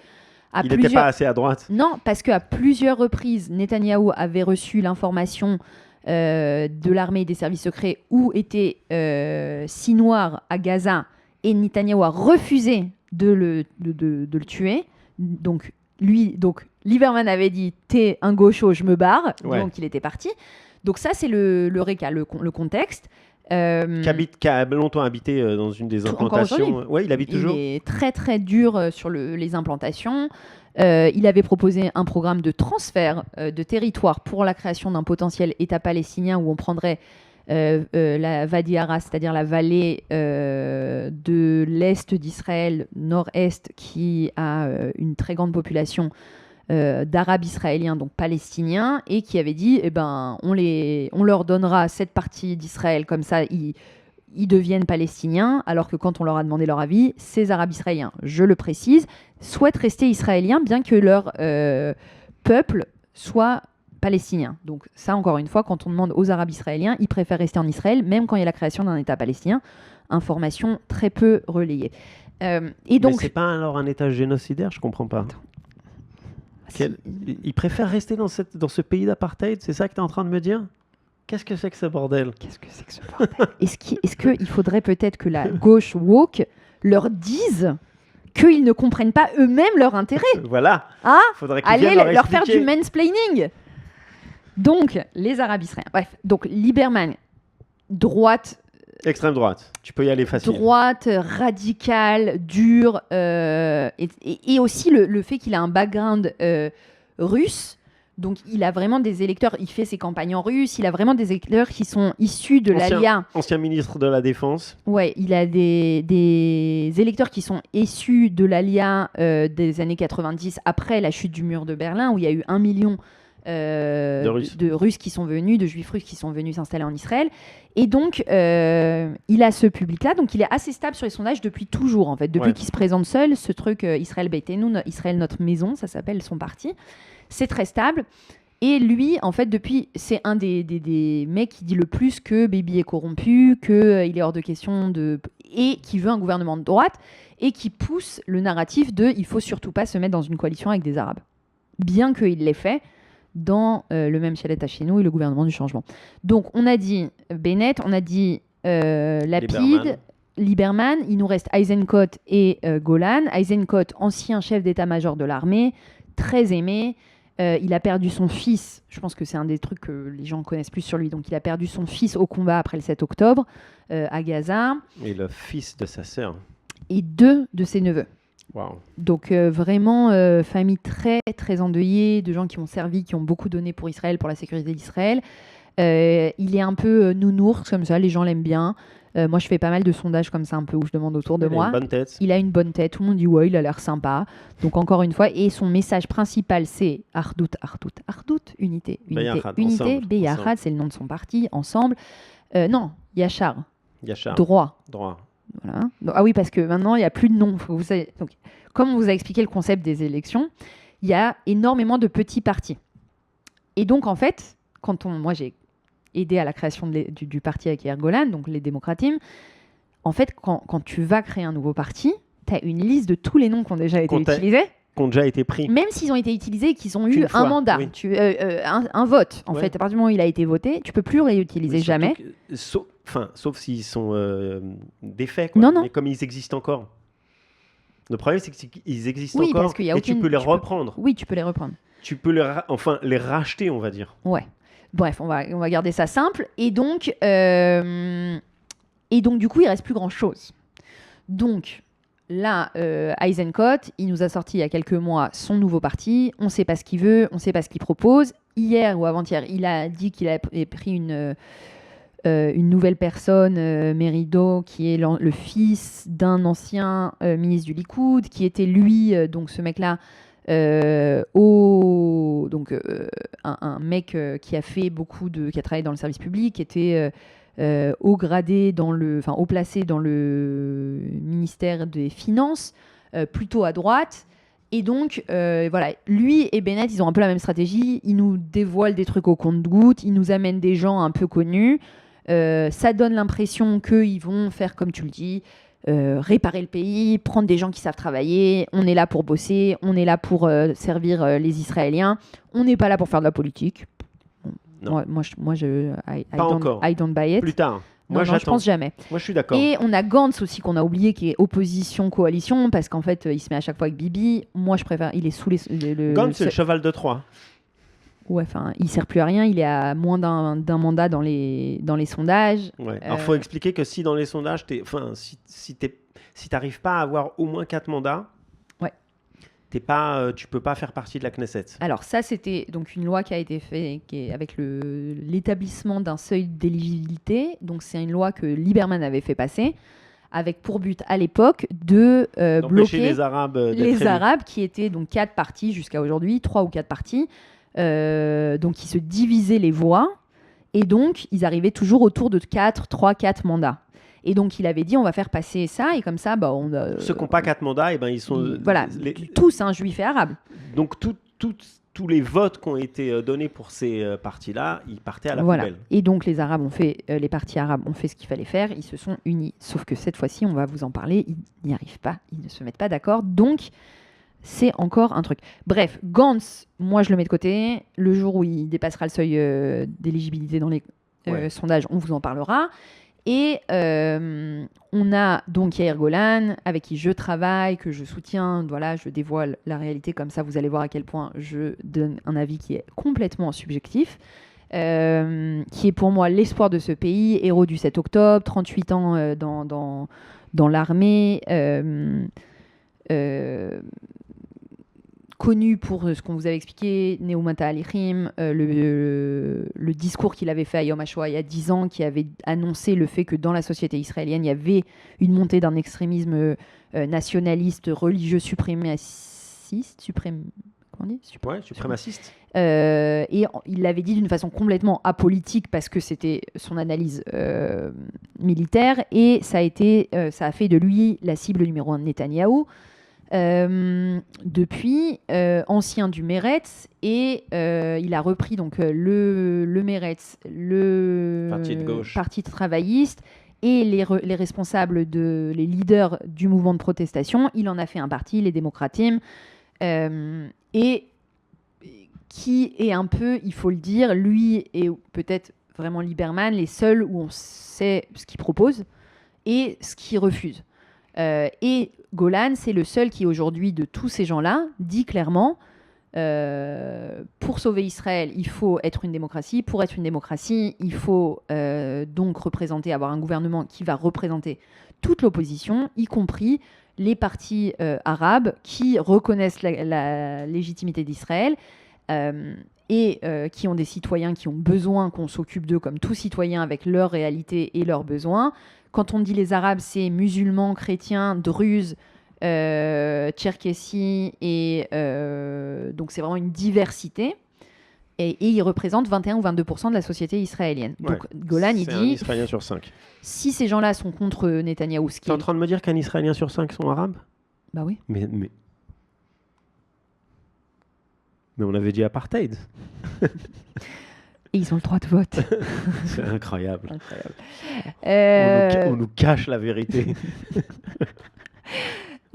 Il n'était pas assez à droite. Non, parce qu'à plusieurs reprises, Netanyahou avait reçu l'information de l'armée et des services secrets où étaient 6 Noirs à Gaza, et Netanyahou a refusé de le tuer. Donc Lieberman avait dit « T'es un gaucho, je me barre », donc il était parti. Donc ça, c'est le réca, le contexte. Qui a longtemps habité dans une des implantations. Oui, il habite toujours. Il est très très dur sur les implantations. Il avait proposé un programme de transfert de territoire pour la création d'un potentiel État palestinien où on prendrait la Wadi Ara, c'est-à-dire la vallée de l'Est d'Israël, nord-est, qui a une très grande population d'Arabes israéliens, donc palestiniens, et qui avait dit on leur donnera cette partie d'Israël, comme ça ils deviennent palestiniens, alors que quand on leur a demandé leur avis, ces Arabes israéliens, je le précise, souhaitent rester israéliens, bien que leur peuple soit palestinien. Donc ça, encore une fois, quand on demande aux Arabes israéliens, ils préfèrent rester en Israël, même quand il y a la création d'un État palestinien. Information très peu relayée. Et donc, mais c'est pas alors un État génocidaire, je comprends pas. Ils préfèrent rester dans ce pays d'apartheid, c'est ça que tu es en train de me dire ? Qu'est-ce que c'est que ce bordel ? Qu'est-ce que c'est que ce bordel ? Est-ce qu'il faudrait peut-être que la gauche woke leur dise qu'ils ne comprennent pas eux-mêmes leur intérêt ? Voilà. Ah, faudrait qu'ils allez viennent leur faire du mansplaining. Donc, les Arabes israéliens. Bref, donc Lieberman, droite. Extrême droite. Tu peux y aller facilement. Droite, radicale, dure. Et aussi le fait qu'il a un background russe. Donc, il a vraiment des électeurs, il fait ses campagnes en russe, il a vraiment des électeurs qui sont issus de l'ALIA. Ancien ministre de la Défense. Ouais, il a des électeurs qui sont issus de l'ALIA des années 90, après la chute du mur de Berlin, où il y a eu 1 million de Russes qui sont venus, de Juifs russes qui sont venus s'installer en Israël. Et donc, il a ce public-là, donc il est assez stable sur les sondages depuis toujours, en fait. Depuis qu'il se présente seul, ce truc Israël Beitenu, Israël notre maison, ça s'appelle son parti. C'est très stable. Et lui, en fait, depuis, c'est un des mecs qui dit le plus que Bibi est corrompu, qu'il est hors de question et qui veut un gouvernement de droite, et qui pousse le narratif de « il faut surtout pas se mettre dans une coalition avec des Arabes ». Bien qu'il l'ait fait dans le même Shalet Hashinu et le gouvernement du changement. Donc, on a dit Bennett, on a dit Lapid, Lieberman, il nous reste Eisenkot et Golan. Eisenkot, ancien chef d'état-major de l'armée, très aimé. Il a perdu son fils, je pense que c'est un des trucs que les gens connaissent plus sur lui, donc il a perdu son fils au combat après le 7 octobre à Gaza. Et le fils de sa sœur. Et 2 de ses neveux. Wow. Donc vraiment, famille très, très endeuillée, de gens qui ont servi, qui ont beaucoup donné pour Israël, pour la sécurité d'Israël. Il est un peu nounours, comme ça, les gens l'aiment bien. Moi, je fais pas mal de sondages comme ça, un peu où je demande autour de moi. Il a une bonne tête. Il a une bonne tête. Tout le monde dit ouais, il a l'air sympa. Donc encore une fois, et son message principal, c'est Ardout, Ardout, Ardout, unité, unité, Beyachad, unité. Beyachad, c'est le nom de son parti, ensemble. Non, Yachar. Droit. Voilà. Donc, ah oui, parce que maintenant, il n'y a plus de nom. Vous savez, donc, comme on vous a expliqué le concept des élections, il y a énormément de petits partis. Et donc, en fait, moi, j'ai aidé à la création du parti avec Yair Golan, donc les démocratim. En fait, quand tu vas créer un nouveau parti, tu as une liste de tous les noms qui ont déjà été utilisés. Qui ont déjà été pris. Même s'ils ont été utilisés et qu'ils ont eu un mandat, oui. Un vote. En fait, à partir du moment où il a été voté, tu ne peux plus réutiliser jamais. Sauf s'ils sont défaits. Quoi. Non. Mais comme ils existent encore. Le problème, c'est qu'ils existent encore parce qu'il y a tu peux les reprendre. Oui, tu peux les reprendre. Tu peux les racheter, on va dire. Ouais. Bref, on va garder ça simple. Et donc, du coup, il ne reste plus grand-chose. Donc, là, Eisenkot, il nous a sorti il y a quelques mois son nouveau parti. On ne sait pas ce qu'il veut, on ne sait pas ce qu'il propose. Hier ou avant-hier, il a dit qu'il a pris une nouvelle personne, Merido, qui est le fils d'un ancien ministre du Likoud, qui était lui, donc ce mec-là, un mec qui a fait qui a travaillé dans le service public, qui était haut gradé haut placé dans le ministère des Finances, plutôt à droite. Et donc, voilà, lui et Bennett, ils ont un peu la même stratégie. Ils nous dévoilent des trucs au compte-gouttes, ils nous amènent des gens un peu connus. Ça donne l'impression qu'ils vont faire, comme tu le dis, réparer le pays, prendre des gens qui savent travailler. On est là pour bosser, on est là pour servir les Israéliens. On n'est pas là pour faire de la politique. Non. Moi, I don't buy it. Plus tard. Non, je pense jamais. Moi, je suis d'accord. Et on a Gantz aussi qu'on a oublié, qui est opposition-coalition, parce qu'en fait, il se met à chaque fois avec Bibi. Moi, je préfère. Il est sous Gantz, c'est le cheval de Troie. Ouais, enfin, il sert plus à rien. Il est à moins d'un mandat dans les sondages. Ouais. Alors, faut expliquer que si dans les sondages, si t'arrives pas à avoir au moins 4 mandats, tu peux pas faire partie de la Knesset. Alors ça, c'était donc une loi qui a été faite avec l'établissement d'un seuil d'éligibilité. Donc c'est une loi que Lieberman avait fait passer, avec pour but à l'époque de bloquer les Arabes qui étaient donc 4 partis jusqu'à aujourd'hui, 3 ou 4 partis, donc qui se divisaient les voix, et donc ils arrivaient toujours autour de 3, 4 mandats. Et donc, il avait dit, on va faire passer ça, et comme ça, ceux qui n'ont pas 4 mandats, ils sont... Voilà, tous, juifs et arabes. Donc, tous les votes qui ont été donnés pour ces partis-là, ils partaient à la poubelle. Et donc, les partis arabes ont fait ce qu'il fallait faire, ils se sont unis. Sauf que cette fois-ci, on va vous en parler, ils n'y arrivent pas, ils ne se mettent pas d'accord. Donc, c'est encore un truc. Bref, Gantz, moi, je le mets de côté. Le jour où il dépassera le seuil d'éligibilité dans les sondages, on vous en parlera. Et on a donc Yair Golan, avec qui je travaille, que je soutiens. Voilà, je dévoile la réalité, comme ça vous allez voir à quel point je donne un avis qui est complètement subjectif, qui est pour moi l'espoir de ce pays, héros du 7 octobre, 38 ans dans l'armée, connu pour ce qu'on vous avait expliqué, Neumata Alichim, le discours qu'il avait fait à Yom HaShoah il y a 10 ans, qui avait annoncé le fait que dans la société israélienne, il y avait une montée d'un extrémisme nationaliste, religieux, suprémaciste. Suprémaciste. Et il l'avait dit d'une façon complètement apolitique, parce que c'était son analyse militaire, et ça a fait de lui la cible numéro 1 de Netanyahou. Depuis, ancien du Meretz, et il a repris donc le Meretz, le parti travailliste, et les responsables, les leaders du mouvement de protestation. Il en a fait un parti, les démocratim, et qui est un peu, il faut le dire, lui et peut-être vraiment Lieberman, les seuls où on sait ce qu'ils proposent et ce qu'ils refusent. Et Golan, c'est le seul qui aujourd'hui, de tous ces gens-là, dit clairement pour sauver Israël, il faut être une démocratie. Pour être une démocratie, il faut donc avoir un gouvernement qui va représenter toute l'opposition, y compris les partis arabes qui reconnaissent la légitimité d'Israël et qui ont des citoyens qui ont besoin qu'on s'occupe d'eux comme tous citoyens, avec leurs réalités et leurs besoins. Quand on dit les Arabes, c'est musulmans, chrétiens, druzes, tcherkessis, et donc c'est vraiment une diversité. Et ils représentent 21 ou 22% de la société israélienne. Ouais. Donc Golan, il dit... un Israélien sur 5. Si ces gens-là sont contre Netanyahou... Tu es en train de me dire qu'un Israélien sur 5 sont arabes ? Bah oui. Mais on avait dit apartheid. Et ils ont le droit de vote. C'est incroyable. Incroyable. On nous cache la vérité.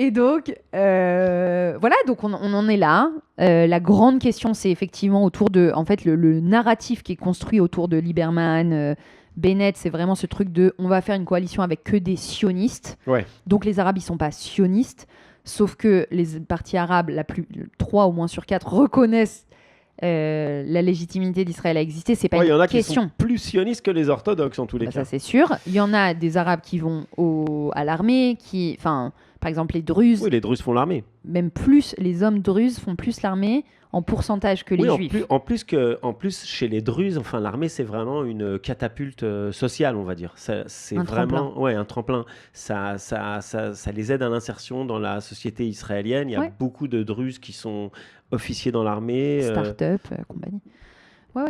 Et donc, voilà, donc on en est là. La grande question, c'est effectivement autour de... En fait, le narratif qui est construit autour de Lieberman, Bennett, c'est vraiment ce truc de... On va faire une coalition avec que des sionistes. Ouais. Donc les Arabes, ils ne sont pas sionistes. Sauf que les partis arabes, 3 au moins sur 4, reconnaissent la légitimité d'Israël à exister. C'est pas une question. Il y en a qui sont plus sionistes que les orthodoxes en tous les cas. Ça, c'est sûr. Il y en a des Arabes qui vont à l'armée, par exemple, les Druzes. Oui, les Druzes font l'armée. Même plus, les hommes Druzes font plus l'armée en pourcentage que les Juifs. En plus, chez les Druzes, l'armée, c'est vraiment une catapulte sociale, on va dire. C'est vraiment un tremplin. Ça les aide à l'insertion dans la société israélienne. Il y a beaucoup de Druzes qui sont officiers dans l'armée. Start-up, compagnie.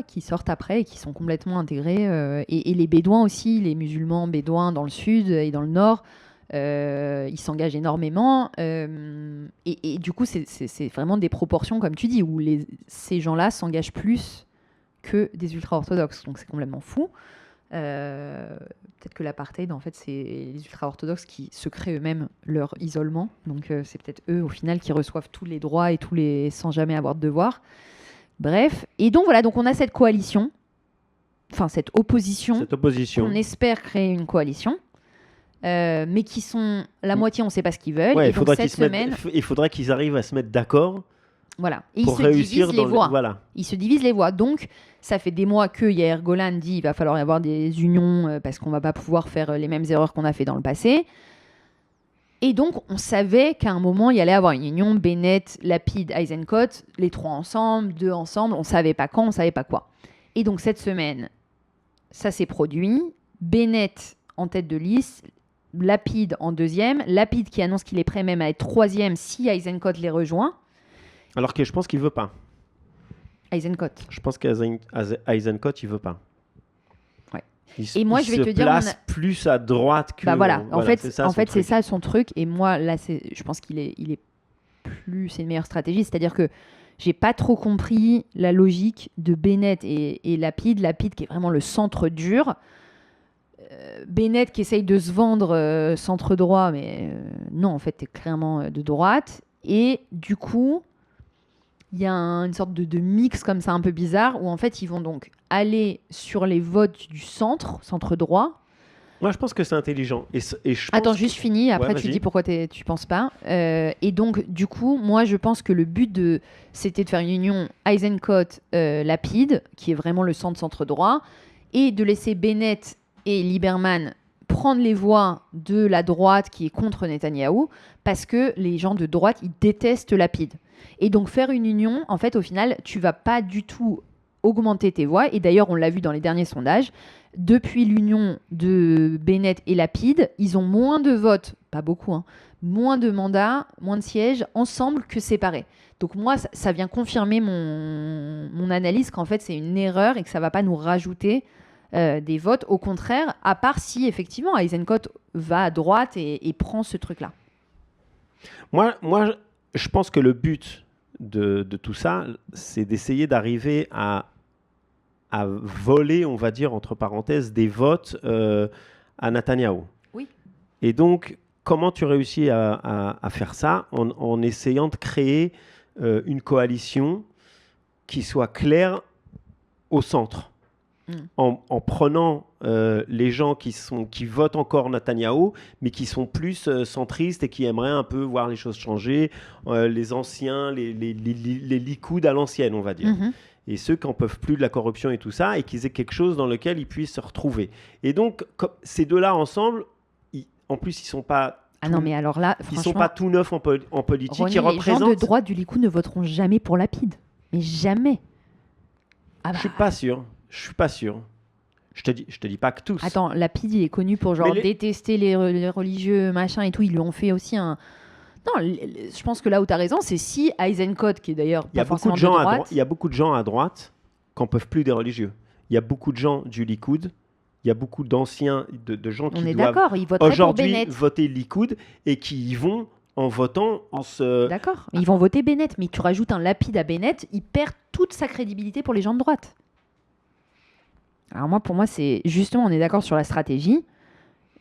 Qui sortent après et qui sont complètement intégrés. Et les Bédouins aussi, les musulmans bédouins dans le sud et dans le nord, ils s'engagent énormément. Et du coup, c'est vraiment des proportions, comme tu dis, où ces gens-là s'engagent plus que des ultra-orthodoxes. Donc c'est complètement fou. Peut-être que l'apartheid, en fait, c'est les ultra-orthodoxes qui se créent eux-mêmes leur isolement. Donc c'est peut-être eux, au final, qui reçoivent tous les droits et sans jamais avoir de devoirs. Bref. Et donc voilà, donc on a cette coalition cette opposition, on espère créer une coalition, mais qui sont la moitié, on ne sait pas ce qu'ils veulent. Ouais, il faudrait qu'ils arrivent à se mettre d'accord. Voilà. Et pour réussir les voix. Voilà. Ils se divisent les voix. Donc, ça fait des mois que Yair Golan dit qu'il va falloir y avoir des unions parce qu'on ne va pas pouvoir faire les mêmes erreurs qu'on a fait dans le passé. Et donc, on savait qu'à un moment, il y allait avoir une union Bennett, Lapid, Eisenkot, les 3 ensemble, 2 ensemble. On ne savait pas quand, on ne savait pas quoi. Et donc, cette semaine, ça s'est produit. Bennett en tête de liste, Lapid en 2e. Lapid qui annonce qu'il est prêt même à être 3e si Eisenkot les rejoint. Alors que je pense qu'il ne veut pas. Eisenkot. Je pense qu'Eisenkot, il ne veut pas. Ouais. Et moi, je vais te dire... Il se place plus à droite que... voilà. En fait, c'est ça son truc. Et moi, là, je pense qu'il est plus... C'est une meilleure stratégie. C'est-à-dire que j'ai pas trop compris la logique de Bennett et Lapid. Lapid qui est vraiment le centre dur. Bennett qui essaye de se vendre centre droit. Mais non, en fait, t'es clairement de droite. Et du coup... Il y a une sorte de mix comme ça un peu bizarre où en fait ils vont donc aller sur les votes du centre droit. Moi je pense que c'est intelligent. Attends, juste fini, après tu dis pourquoi tu penses pas. Et donc du coup, moi je pense que le but c'était de faire une union Eisenkot-Lapid, qui est vraiment le centre droit, et de laisser Bennett et Lieberman prendre les voix de la droite qui est contre Netanyahou, parce que les gens de droite, ils détestent Lapid. Et donc faire une union, en fait, au final, tu vas pas du tout augmenter tes voix. Et d'ailleurs, on l'a vu dans les derniers sondages, depuis l'union de Bennett et Lapid, ils ont moins de votes, pas beaucoup, hein, moins de mandats, moins de sièges ensemble que séparés. Donc moi, ça vient confirmer mon analyse qu'en fait, c'est une erreur et que ça va pas nous rajouter des votes. Au contraire, à part si effectivement Eisenkot va à droite et prend ce truc-là. Moi, je pense que le but de tout ça, c'est d'essayer d'arriver à voler, on va dire, entre parenthèses, des votes à Netanyahou. Oui. Et donc, comment tu réussis à faire ça en essayant de créer une coalition qui soit claire au centre, en prenant les gens qui votent encore Netanyahou, mais qui sont plus centristes et qui aimeraient un peu voir les choses changer, les anciens, les Likoud à l'ancienne, on va dire. Et ceux qui n'en peuvent plus de la corruption et tout ça, et qu'ils aient quelque chose dans lequel ils puissent se retrouver. Et donc, ces deux-là ensemble, en plus, ils ne sont pas... non, mais alors là, ils ne sont pas tout neufs en politique. Ronnie, ils représentent... Les gens de droite du Likoud ne voteront jamais pour Lapid. Mais jamais. Je ne suis pas sûr. Je te dis pas que tous. Attends, Lapid, il est connu pour détester les religieux, machin et tout. Ils lui ont fait aussi un... Non, je pense que là où tu as raison, c'est si Eisenkot, qui est d'ailleurs pas forcément de droite... Il y a beaucoup de gens à droite qui n'en peuvent plus des religieux. Il y a beaucoup de gens du Likoud, il y a beaucoup d'anciens, de gens qui doivent aujourd'hui voter Likoud et qui y vont en votant en se... D'accord, ils vont voter Bennett, mais tu rajoutes un Lapid à Bennett, il perd toute sa crédibilité pour les gens de droite. Alors pour moi, c'est justement, on est d'accord sur la stratégie,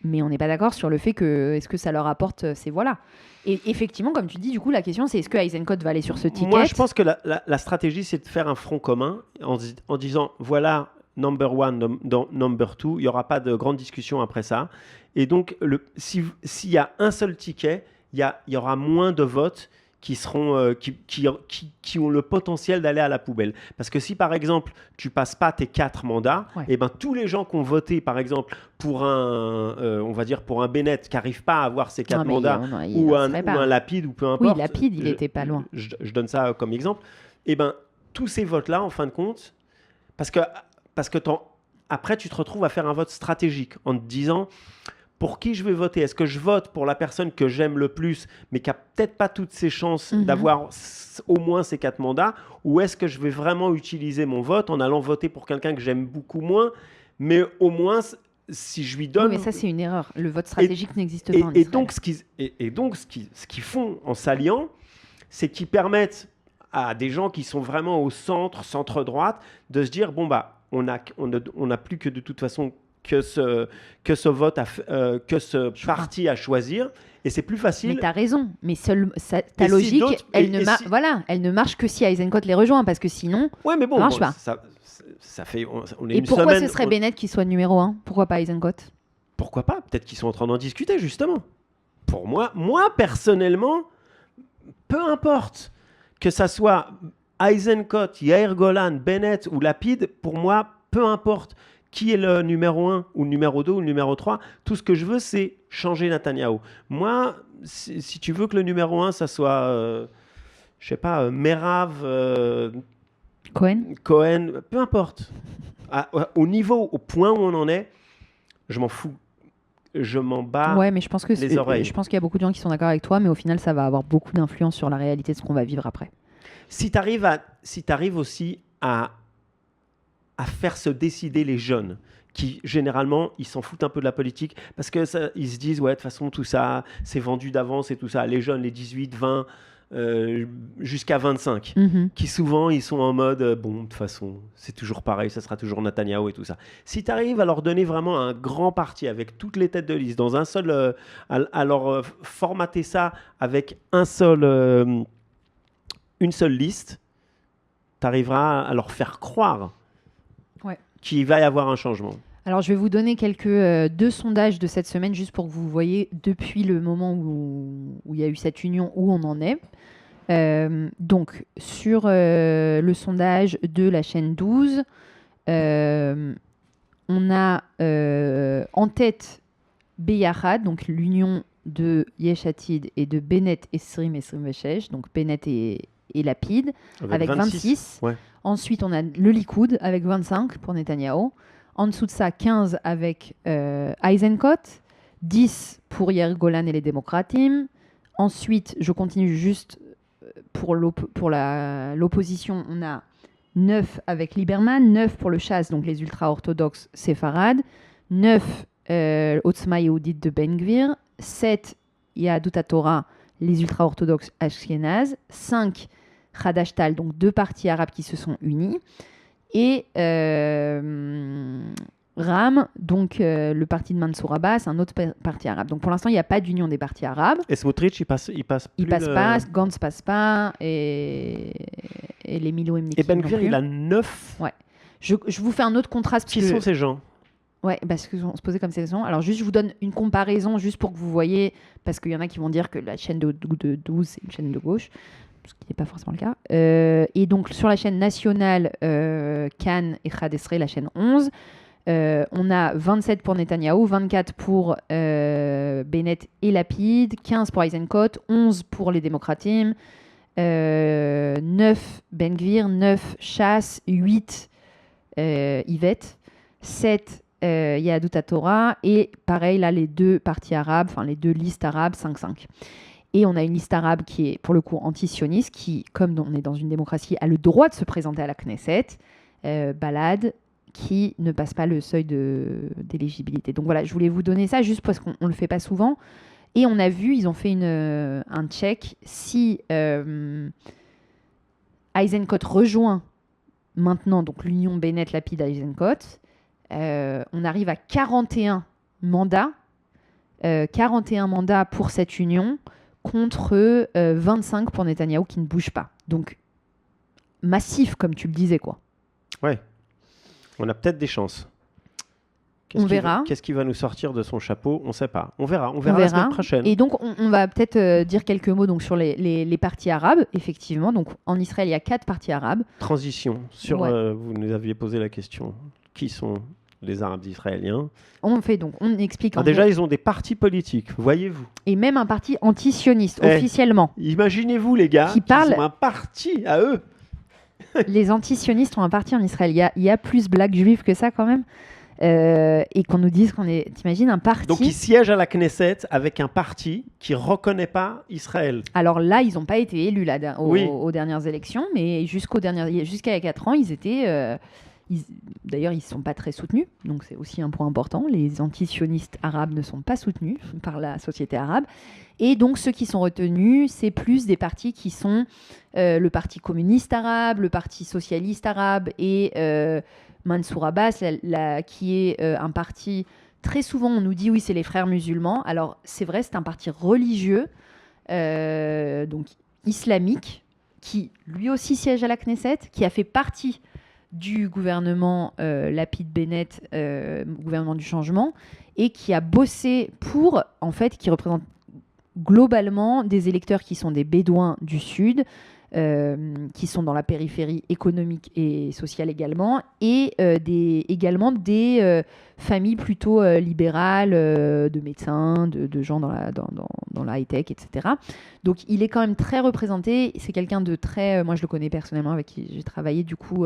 mais on n'est pas d'accord sur le fait que est-ce que ça leur apporte ces voix-là. Et effectivement, comme tu dis, du coup, la question, c'est est-ce que Eisenkot va aller sur ce ticket ? Moi, je pense que la stratégie, c'est de faire un front commun en disant, voilà, number one, number two, il n'y aura pas de grande discussion après ça. Et donc, s'il y a un seul ticket, il y aura moins de votes qui seront qui ont le potentiel d'aller à la poubelle. Parce que si, par exemple, tu passes pas tes 4 mandats, et ben tous les gens qui ont voté, par exemple, pour on va dire pour un Bennett qui n'arrive pas à avoir ses 4 mandats, ou un Lapid, ou peu importe. Oui, Lapid, il n'était pas loin. Je donne ça comme exemple. Et ben tous ces votes-là, en fin de compte, parce que après, tu te retrouves à faire un vote stratégique en te disant... Pour qui je vais voter ? Est-ce que je vote pour la personne que j'aime le plus, mais qui n'a peut-être pas toutes ses chances d'avoir au moins ces 4 mandats ? Ou est-ce que je vais vraiment utiliser mon vote en allant voter pour quelqu'un que j'aime beaucoup moins, mais au moins, si je lui donne... Oui, mais ça, c'est une erreur. Le vote stratégique n'existe pas en Israël. Et donc, ce qu'ils font en s'alliant, c'est qu'ils permettent à des gens qui sont vraiment au centre-droite, de se dire, bon, bah, on n'a plus que de toute façon que ce parti à choisir. Et c'est plus facile. Mais tu as raison. Mais ta logique, elle ne marche que si Eisenkot les rejoint. Parce que sinon, ouais, mais bon, ça marche pas. Ça fait, on est et une pourquoi semaine, ce serait Bennett qui soit numéro 1 ? Pourquoi pas Eisenkot ? Pourquoi pas ? Peut-être qu'ils sont en train d'en discuter, justement. Pour moi personnellement, peu importe que ça soit Eisenkot, Yair Golan, Bennett ou Lapid, pour moi, peu importe qui est le numéro 1 ou le numéro 2 ou le numéro 3. Tout ce que je veux, c'est changer Netanyahou. Moi, si tu veux que le numéro 1, ça soit, je sais pas, Merav, Cohen, peu importe. Au point où on en est, je m'en fous. Je m'en bats mais je pense les oreilles. Je pense qu'il y a beaucoup de gens qui sont d'accord avec toi, mais au final, ça va avoir beaucoup d'influence sur la réalité de ce qu'on va vivre après. Si tu arrives aussi à faire se décider les jeunes, qui généralement, ils s'en foutent un peu de la politique, parce qu'ils se disent, ouais, de toute façon, tout ça, c'est vendu d'avance et tout ça. Les jeunes, les 18, 20, jusqu'à 25, qui souvent, ils sont en mode, bon, de toute façon, c'est toujours pareil, ça sera toujours Netanyahou et tout ça. Si tu arrives à leur donner vraiment un grand parti avec toutes les têtes de liste, dans un seul, à leur formater ça avec une seule liste, tu arriveras à leur faire croire qu'il va y avoir un changement. Alors, je vais vous donner deux sondages de cette semaine, juste pour que vous voyez depuis le moment où il y a eu cette union, où on en est. Donc, sur le sondage de la chaîne 12, on a en tête Beyachad, donc l'union de Yesh Atid et de Bennett, Esrim Veshesh, donc Bennett et Lapid, avec 26. Ouais. Ensuite, on a le Likoud avec 25 pour Netanyahou. En dessous de ça, 15 avec Eisenkot, 10 pour Yair Golan et les démocratim. Ensuite, je continue juste pour l'opposition, on a 9 avec Lieberman, 9 pour le Chasse, donc les ultra-orthodoxes séfarades, 9 Otzma Yehudit de Ben Gvir, 7 Yahadut HaTorah, les ultra-orthodoxes ashkénazes, 5 Hadash-Tal, donc 2 partis arabes qui se sont unis, et RAM, donc le parti de Mansour Abbas, un autre parti arabe. Donc pour l'instant, il n'y a pas d'union des partis arabes. Et Smotrich, il passe pas, Gantz passe pas, et les Milo et Ben Gvir, il a 9. Ouais. Je vous fais un autre contraste. Qui sont ces gens ? Ouais, parce qu'on se posait comme ces questions. Alors juste, je vous donne une comparaison, juste pour que vous voyez, parce qu'il y en a qui vont dire que la chaîne de 12, c'est une chaîne de gauche, ce qui n'est pas forcément le cas. Et donc sur la chaîne nationale, Cannes et Khadesré, la chaîne 11, on a 27 pour Netanyahou, 24 pour Bennett et Lapid, 15 pour Eisenkot, 11 pour les démocratim, 9 Ben Gvir, 9 Chasse, 8 Yvette, 7 Yahadut HaTorah, et pareil là les deux partis arabes, enfin les deux listes arabes, 5-5. Et on a une liste arabe qui est pour le coup anti-sioniste, qui, comme on est dans une démocratie, a le droit de se présenter à la Knesset, Balad, qui ne passe pas le seuil d'éligibilité. Donc voilà, je voulais vous donner ça juste parce qu'on ne le fait pas souvent. Et on a vu, ils ont fait un check, si Eisenkot rejoint maintenant donc l'union Bennett-Lapid-Eisenkot, on arrive à 41 mandats pour cette union, contre 25 pour Netanyahou qui ne bouge pas. Donc, massif, comme tu le disais, quoi. Ouais. On a peut-être des chances. On verra. Qu'est-ce qui va nous sortir de son chapeau ? On ne sait pas. On verra la semaine prochaine. Et donc, on va peut-être dire quelques mots donc, sur les partis arabes, effectivement. Donc, en Israël, il y a 4 partis arabes. Transition. Vous nous aviez posé la question. Qui sont les Arabes israéliens ? On explique. Déjà, ils ont des partis politiques, voyez-vous. Et même un parti anti-sioniste, officiellement. Imaginez-vous, les gars, qui ont un parti à eux. Les anti-sionistes ont un parti en Israël. Il y a plus black juive que ça, quand même. Et qu'on nous dise qu'on est... T'imagines, un parti... Donc, ils siègent à la Knesset avec un parti qui ne reconnaît pas Israël. Alors là, ils n'ont pas été élus aux dernières élections, mais jusqu'à il y a 4 ans, ils étaient... D'ailleurs, ils ne sont pas très soutenus, donc c'est aussi un point important. Les anti-sionistes arabes ne sont pas soutenus par la société arabe. Et donc, ceux qui sont retenus, c'est plus des partis qui sont le Parti communiste arabe, le Parti socialiste arabe et Mansour Abbas, qui est un parti, très souvent on nous dit oui, c'est les frères musulmans. Alors c'est vrai, c'est un parti religieux, donc islamique, qui lui aussi siège à la Knesset, qui a fait partie du gouvernement Lapid-Bennett, gouvernement du changement, et qui a bossé pour, en fait, qui représente globalement des électeurs qui sont des Bédouins du Sud, qui sont dans la périphérie économique et sociale également, et également des familles plutôt libérales, de médecins, de gens dans la high-tech, etc. Donc il est quand même très représenté. C'est quelqu'un de très... moi je le connais personnellement, avec qui j'ai travaillé du coup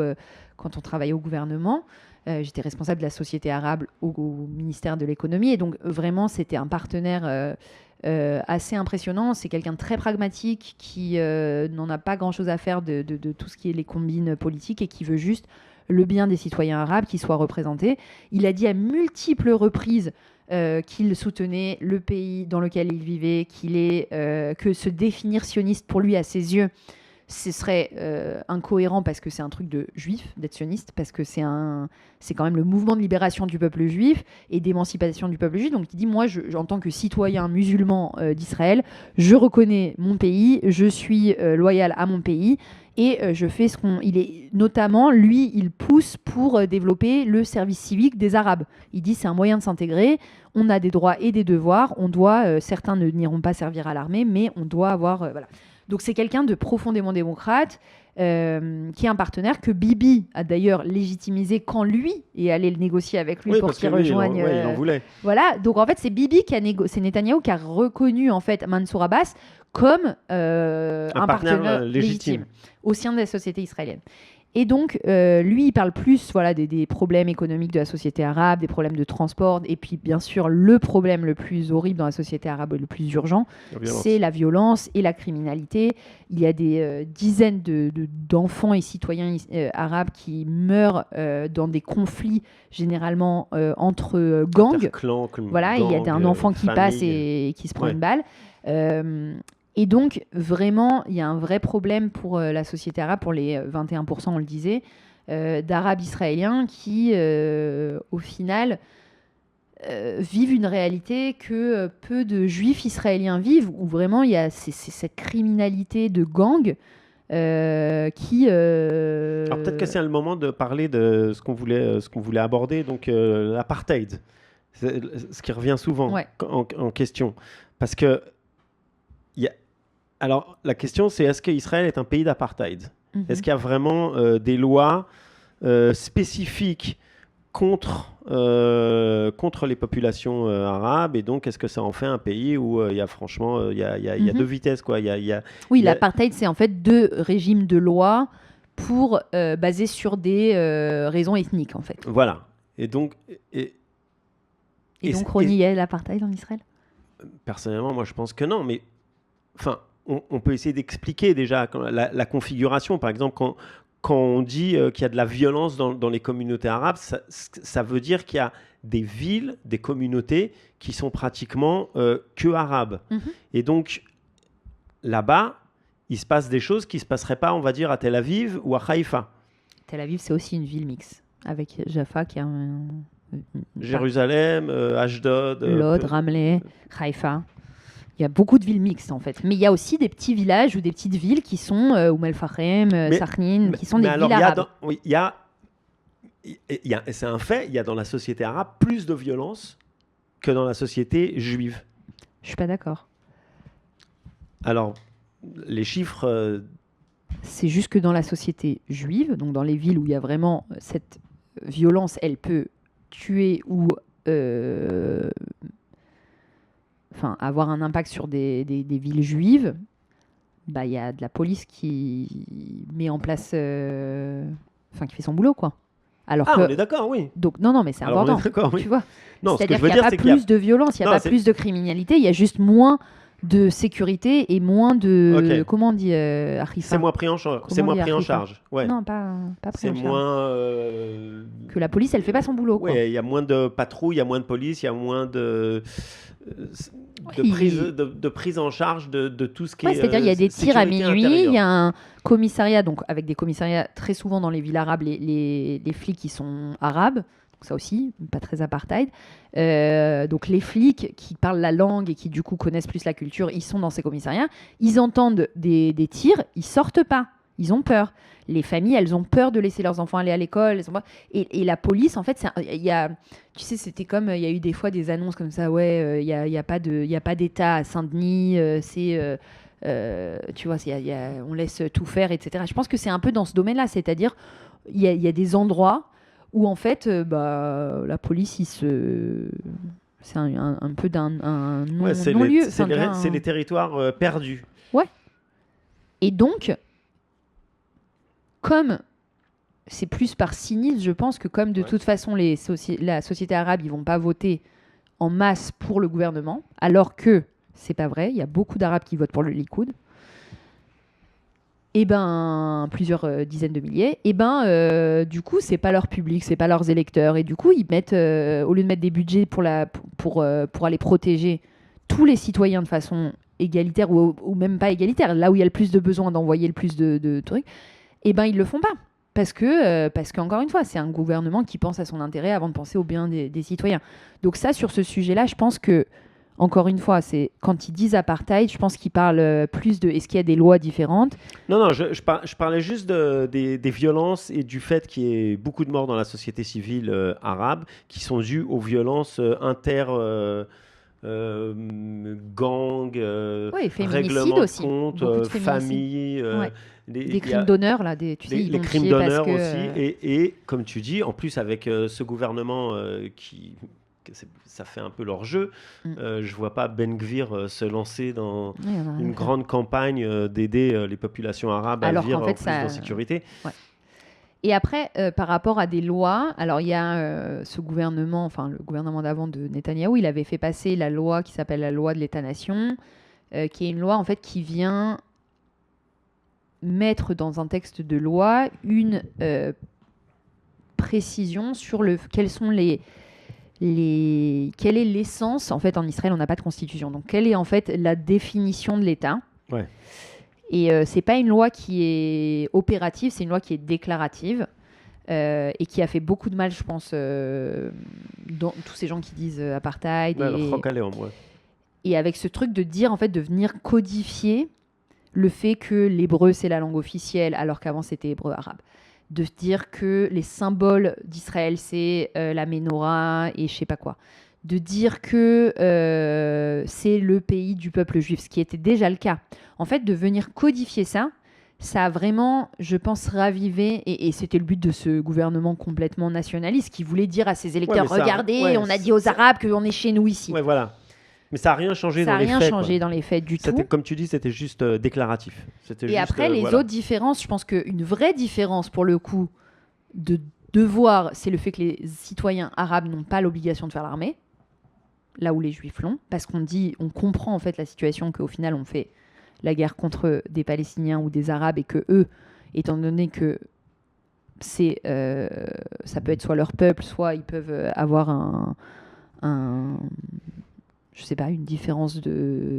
quand on travaillait au gouvernement. J'étais responsable de la société arabe au ministère de l'économie, et donc vraiment c'était un partenaire assez impressionnant. C'est quelqu'un de très pragmatique qui n'en a pas grand-chose à faire de tout ce qui est les combines politiques et qui veut juste le bien des citoyens arabes qui soient représentés. Il a dit à multiples reprises qu'il soutenait le pays dans lequel il vivait, que se définir sioniste pour lui à ses yeux, ce serait incohérent parce que c'est un truc de juif d'être sioniste, parce que c'est quand même le mouvement de libération du peuple juif et d'émancipation du peuple juif. Donc il dit, moi, en tant que citoyen musulman d'Israël, je reconnais mon pays, je suis loyal à mon pays, et je fais il est notamment, lui, il pousse pour développer le service civique des Arabes. Il dit, c'est un moyen de s'intégrer, on a des droits et des devoirs, on doit, certains n'iront pas servir à l'armée, mais on doit avoir... voilà. Donc c'est quelqu'un de profondément démocrate, qui est un partenaire que Bibi a d'ailleurs légitimisé quand lui est allé le négocier avec lui pour qu'il rejoigne. Il en voulait. Voilà, donc en fait c'est Bibi c'est Netanyahou qui a reconnu en fait Mansour Abbas comme un partenaire légitime au sein de la société israélienne. Et donc, lui, il parle plus des problèmes économiques de la société arabe, des problèmes de transport, et puis bien sûr, le problème le plus horrible dans la société arabe, le plus urgent, c'est la violence et la criminalité. Il y a des dizaines d'enfants et citoyens arabes qui meurent dans des conflits, généralement entre gangs. Voilà, il y a un enfant qui passe et qui se prend une balle. Et donc, vraiment, il y a un vrai problème pour la société arabe, pour les 21%, on le disait, d'Arabes israéliens qui, au final, vivent une réalité que peu de Juifs israéliens vivent, où vraiment il y a cette criminalité de gang qui... Alors peut-être que c'est le moment de parler de ce qu'on voulait aborder, donc l'apartheid, ce qui revient souvent en question. Parce que alors, la question, c'est est-ce qu'Israël est un pays d'apartheid ? Est-ce qu'il y a vraiment des lois spécifiques contre les populations arabes, et donc est-ce que ça en fait un pays où il y a franchement il y a deux vitesses, quoi. Oui, l'apartheid, c'est en fait deux régimes de loi basés sur des raisons ethniques, en fait. Voilà. Et donc Ronnie, il y a l'apartheid en Israël ? Personnellement, moi, je pense que non, mais enfin, on peut essayer d'expliquer déjà la configuration. Par exemple, quand on dit qu'il y a de la violence dans les communautés arabes, ça veut dire qu'il y a des villes, des communautés qui sont pratiquement que arabes. Et donc, là-bas, il se passe des choses qui ne se passeraient pas, on va dire, à Tel Aviv ou à Haïfa. Tel Aviv, c'est aussi une ville mixte, avec Jaffa qui a Jérusalem, Ashdod, Lod, Ramleh, Haïfa. Il y a beaucoup de villes mixtes, en fait. Mais il y a aussi des petits villages ou des petites villes qui sont Oum el-Fachem, Sarnin, qui sont des villes arabes. C'est un fait, il y a dans la société arabe plus de violence que dans la société juive. Je ne suis pas d'accord. Alors, les chiffres... C'est juste que dans la société juive, donc dans les villes où il y a vraiment cette violence, elle peut tuer ou... avoir un impact sur des villes juives, il y a de la police qui met en place, qui fait son boulot, quoi. Alors on est d'accord, oui. Donc non, mais c'est important. Oui. Tu vois. Non, c'est-à-dire qu'il n'y a pas plus de violence, il n'y a pas plus de criminalité, il y a juste moins de sécurité et moins de... Comment on dit c'est moins pris en charge. Ouais. Non, pas pris en charge. C'est moins... Que la police, elle ne fait pas son boulot. Oui, il y a moins de patrouilles, il y a moins de police, il y a moins de... de prise en charge de tout ce qui est c'est-à-dire il y a des tirs à minuit, intérieure. Il y a un commissariat, donc avec des commissariats très souvent dans les villes arabes, les flics qui sont arabes, donc ça aussi, pas très apartheid. Donc les flics qui parlent la langue et qui du coup connaissent plus la culture, ils sont dans ces commissariats, ils entendent des tirs, ils sortent pas, ils ont peur. Les familles, elles ont peur de laisser leurs enfants aller à l'école. Et la police, en fait, tu sais, c'était comme, il y a eu des fois des annonces comme ça, ouais, il y a pas d'État à Saint-Denis, tu vois, on laisse tout faire, etc. Je pense que c'est un peu dans ce domaine-là, c'est-à-dire, il y a des endroits où, en fait, la police, c'est un peu un non-lieu. C'est les territoires perdus. Ouais. Et donc, comme c'est plus par cynisme, je pense que comme de toute façon la société arabe, ils vont pas voter en masse pour le gouvernement, alors que c'est pas vrai, il y a beaucoup d'Arabes qui votent pour le Likoud, et plusieurs dizaines de milliers, du coup c'est pas leur public, c'est pas leurs électeurs, et du coup ils mettent, au lieu de mettre des budgets pour aller protéger tous les citoyens de façon égalitaire ou même pas égalitaire, là où il y a le plus de besoin d'envoyer le plus de trucs, ils le font pas. Parce qu'encore une fois, c'est un gouvernement qui pense à son intérêt avant de penser au bien des citoyens. Donc ça, sur ce sujet-là, je pense que, encore une fois, c'est quand ils disent apartheid, je pense qu'ils parlent plus de est-ce qu'il y a des lois différentes. Non, je parlais juste des violences et du fait qu'il y ait beaucoup de morts dans la société civile arabe qui sont dues aux violences gang, règlement de aussi, compte, famille, des crimes d'honneur là, les crimes d'honneur aussi, et comme tu dis, en plus avec ce gouvernement ça fait un peu leur jeu. Je vois pas Ben Gvir se lancer dans une grande campagne d'aider les populations arabes à vivre en plus en sécurité. Ouais. Et après, par rapport à des lois, alors il y a ce gouvernement, enfin le gouvernement d'avant de Netanyahou, il avait fait passer la loi qui s'appelle la loi de l'État-nation, qui est une loi en fait qui vient mettre dans un texte de loi une précision sur quels sont quelle est l'essence, en fait en Israël on n'a pas de constitution, donc quelle est en fait la définition de l'État. Ouais. Et c'est pas une loi qui est opérative, c'est une loi qui est déclarative et qui a fait beaucoup de mal, je pense, dans tous ces gens qui disent apartheid. Et avec ce truc de dire, en fait, de venir codifier le fait que l'hébreu c'est la langue officielle, alors qu'avant c'était hébreu arabe. De dire que les symboles d'Israël c'est la menorah et je sais pas quoi. De dire que c'est le pays du peuple juif, ce qui était déjà le cas. En fait, de venir codifier ça a vraiment, je pense, ravivé, et c'était le but de ce gouvernement complètement nationaliste, qui voulait dire à ses électeurs, regardez, on a dit aux Arabes qu'on est chez nous ici. Ouais, voilà. Mais ça n'a rien changé dans les faits. Ça n'a rien changé dans les faits du tout. Comme tu dis, c'était juste déclaratif. Et après, les autres différences, je pense qu'une vraie différence, pour le coup, de devoir, c'est le fait que les citoyens arabes n'ont pas l'obligation de faire l'armée, là où les Juifs l'ont, parce on comprend en fait la situation qu'au final on fait la guerre contre des Palestiniens ou des Arabes et que eux, étant donné que ça peut être soit leur peuple, soit ils peuvent avoir je sais pas, une différence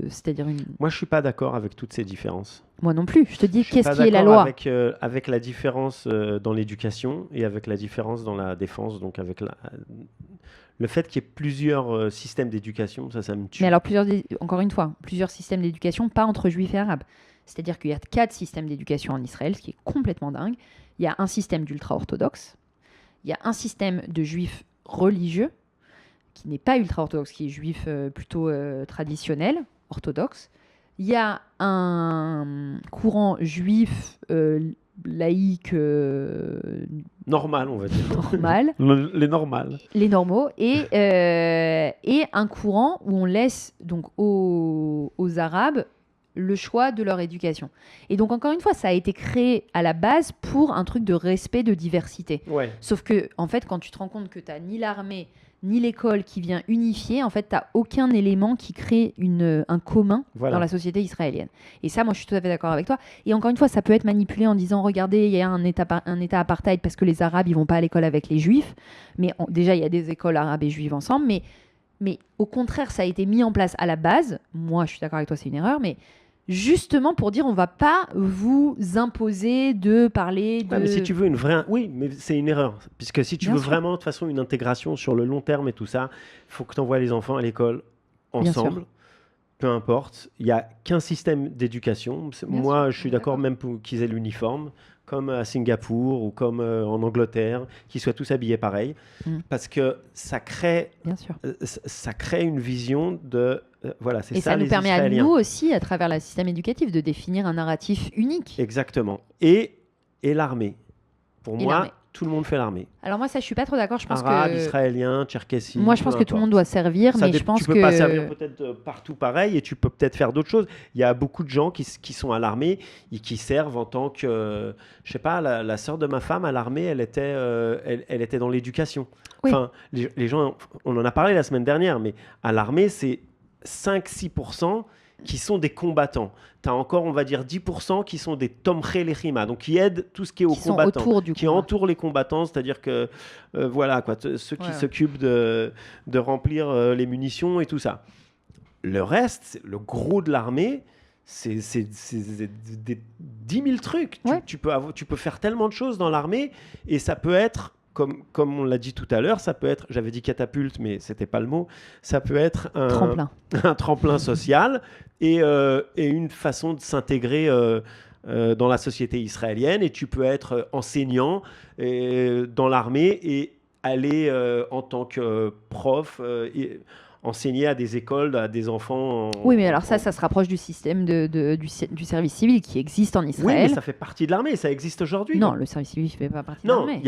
c'est-à-dire une... Moi, je suis pas d'accord avec toutes ces différences. Moi non plus. Je te dis, qu'est-ce qui est la loi ? Avec la différence dans l'éducation et avec la différence dans la défense, donc avec le fait qu'il y ait plusieurs systèmes d'éducation, ça me tue. Mais alors, encore une fois, plusieurs systèmes d'éducation, pas entre juifs et arabes. C'est-à-dire qu'il y a 4 systèmes d'éducation en Israël, ce qui est complètement dingue. Il y a un système d'ultra-orthodoxe, il y a un système de juifs religieux, qui n'est pas ultra-orthodoxe, qui est juif plutôt traditionnel, orthodoxe. Il y a un courant juif laïque... normal, on va dire. Normal. Les normaux. Et un courant où on laisse donc aux Arabes le choix de leur éducation. Et donc, encore une fois, ça a été créé à la base pour un truc de respect de diversité. Ouais. Sauf que, en fait, quand tu te rends compte que tu n'as ni l'armée, ni l'école qui vient unifier, en fait, tu n'as aucun élément qui crée un commun dans la société israélienne. Et ça, moi, je suis tout à fait d'accord avec toi. Et encore une fois, ça peut être manipulé en disant, regardez, il y a un état apartheid parce que les Arabes, ils vont pas à l'école avec les Juifs. Mais déjà, il y a des écoles arabes et juives ensemble. Mais mais au contraire, ça a été mis en place à la base. Moi, je suis d'accord avec toi, c'est une erreur, mais justement pour dire on va pas vous imposer de parler de... mais si tu veux une vraie... Oui, mais c'est une erreur. Puisque si tu veux vraiment, de toute façon, une intégration sur le long terme et tout ça, il faut que tu envoies les enfants à l'école ensemble. Peu importe. Il n'y a qu'un système d'éducation. Moi, je suis d'accord même pour qu'ils aient l'uniforme, comme à Singapour ou comme en Angleterre, qu'ils soient tous habillés pareil. Parce que ça crée une vision de... voilà, c'est ça, ça nous permet Israéliens. À nous aussi, à travers le système éducatif, de définir un narratif unique. Exactement. Et l'armée. Pour moi, tout le monde fait l'armée. Alors moi, ça, je suis pas trop d'accord. Je pense Arabe, israélien, tcherkessi. Moi, je pense que tout le monde doit servir, mais je pense que... Tu peux pas servir peut-être partout pareil, et tu peux peut-être faire d'autres choses. Il y a beaucoup de gens qui sont à l'armée et qui servent en tant que... je sais pas, la sœur de ma femme à l'armée, elle était dans l'éducation. Oui. Enfin, les gens... On en a parlé la semaine dernière, mais à l'armée, c'est 5-6% qui sont des combattants. Tu as encore, on va dire, 10% qui sont des tomchei lechima, donc qui aident tout ce qui est aux combattants, qui entourent les combattants, c'est-à-dire que, voilà, quoi, ceux qui s'occupent de remplir les munitions et tout ça. Le reste, le gros de l'armée, c'est des 10 000 trucs. Tu peux faire tellement de choses dans l'armée, et ça peut être... Comme on l'a dit tout à l'heure, ça peut être, j'avais dit catapulte, mais c'était pas le mot, ça peut être un tremplin social et une façon de s'intégrer dans la société israélienne. Et tu peux être enseignant dans l'armée et aller en tant que prof enseigner à des écoles, à des enfants. Oui, mais alors ça se rapproche du système du service civil qui existe en Israël. Oui, mais ça fait partie de l'armée, ça existe aujourd'hui. Non, le service civil ne fait pas partie de l'armée.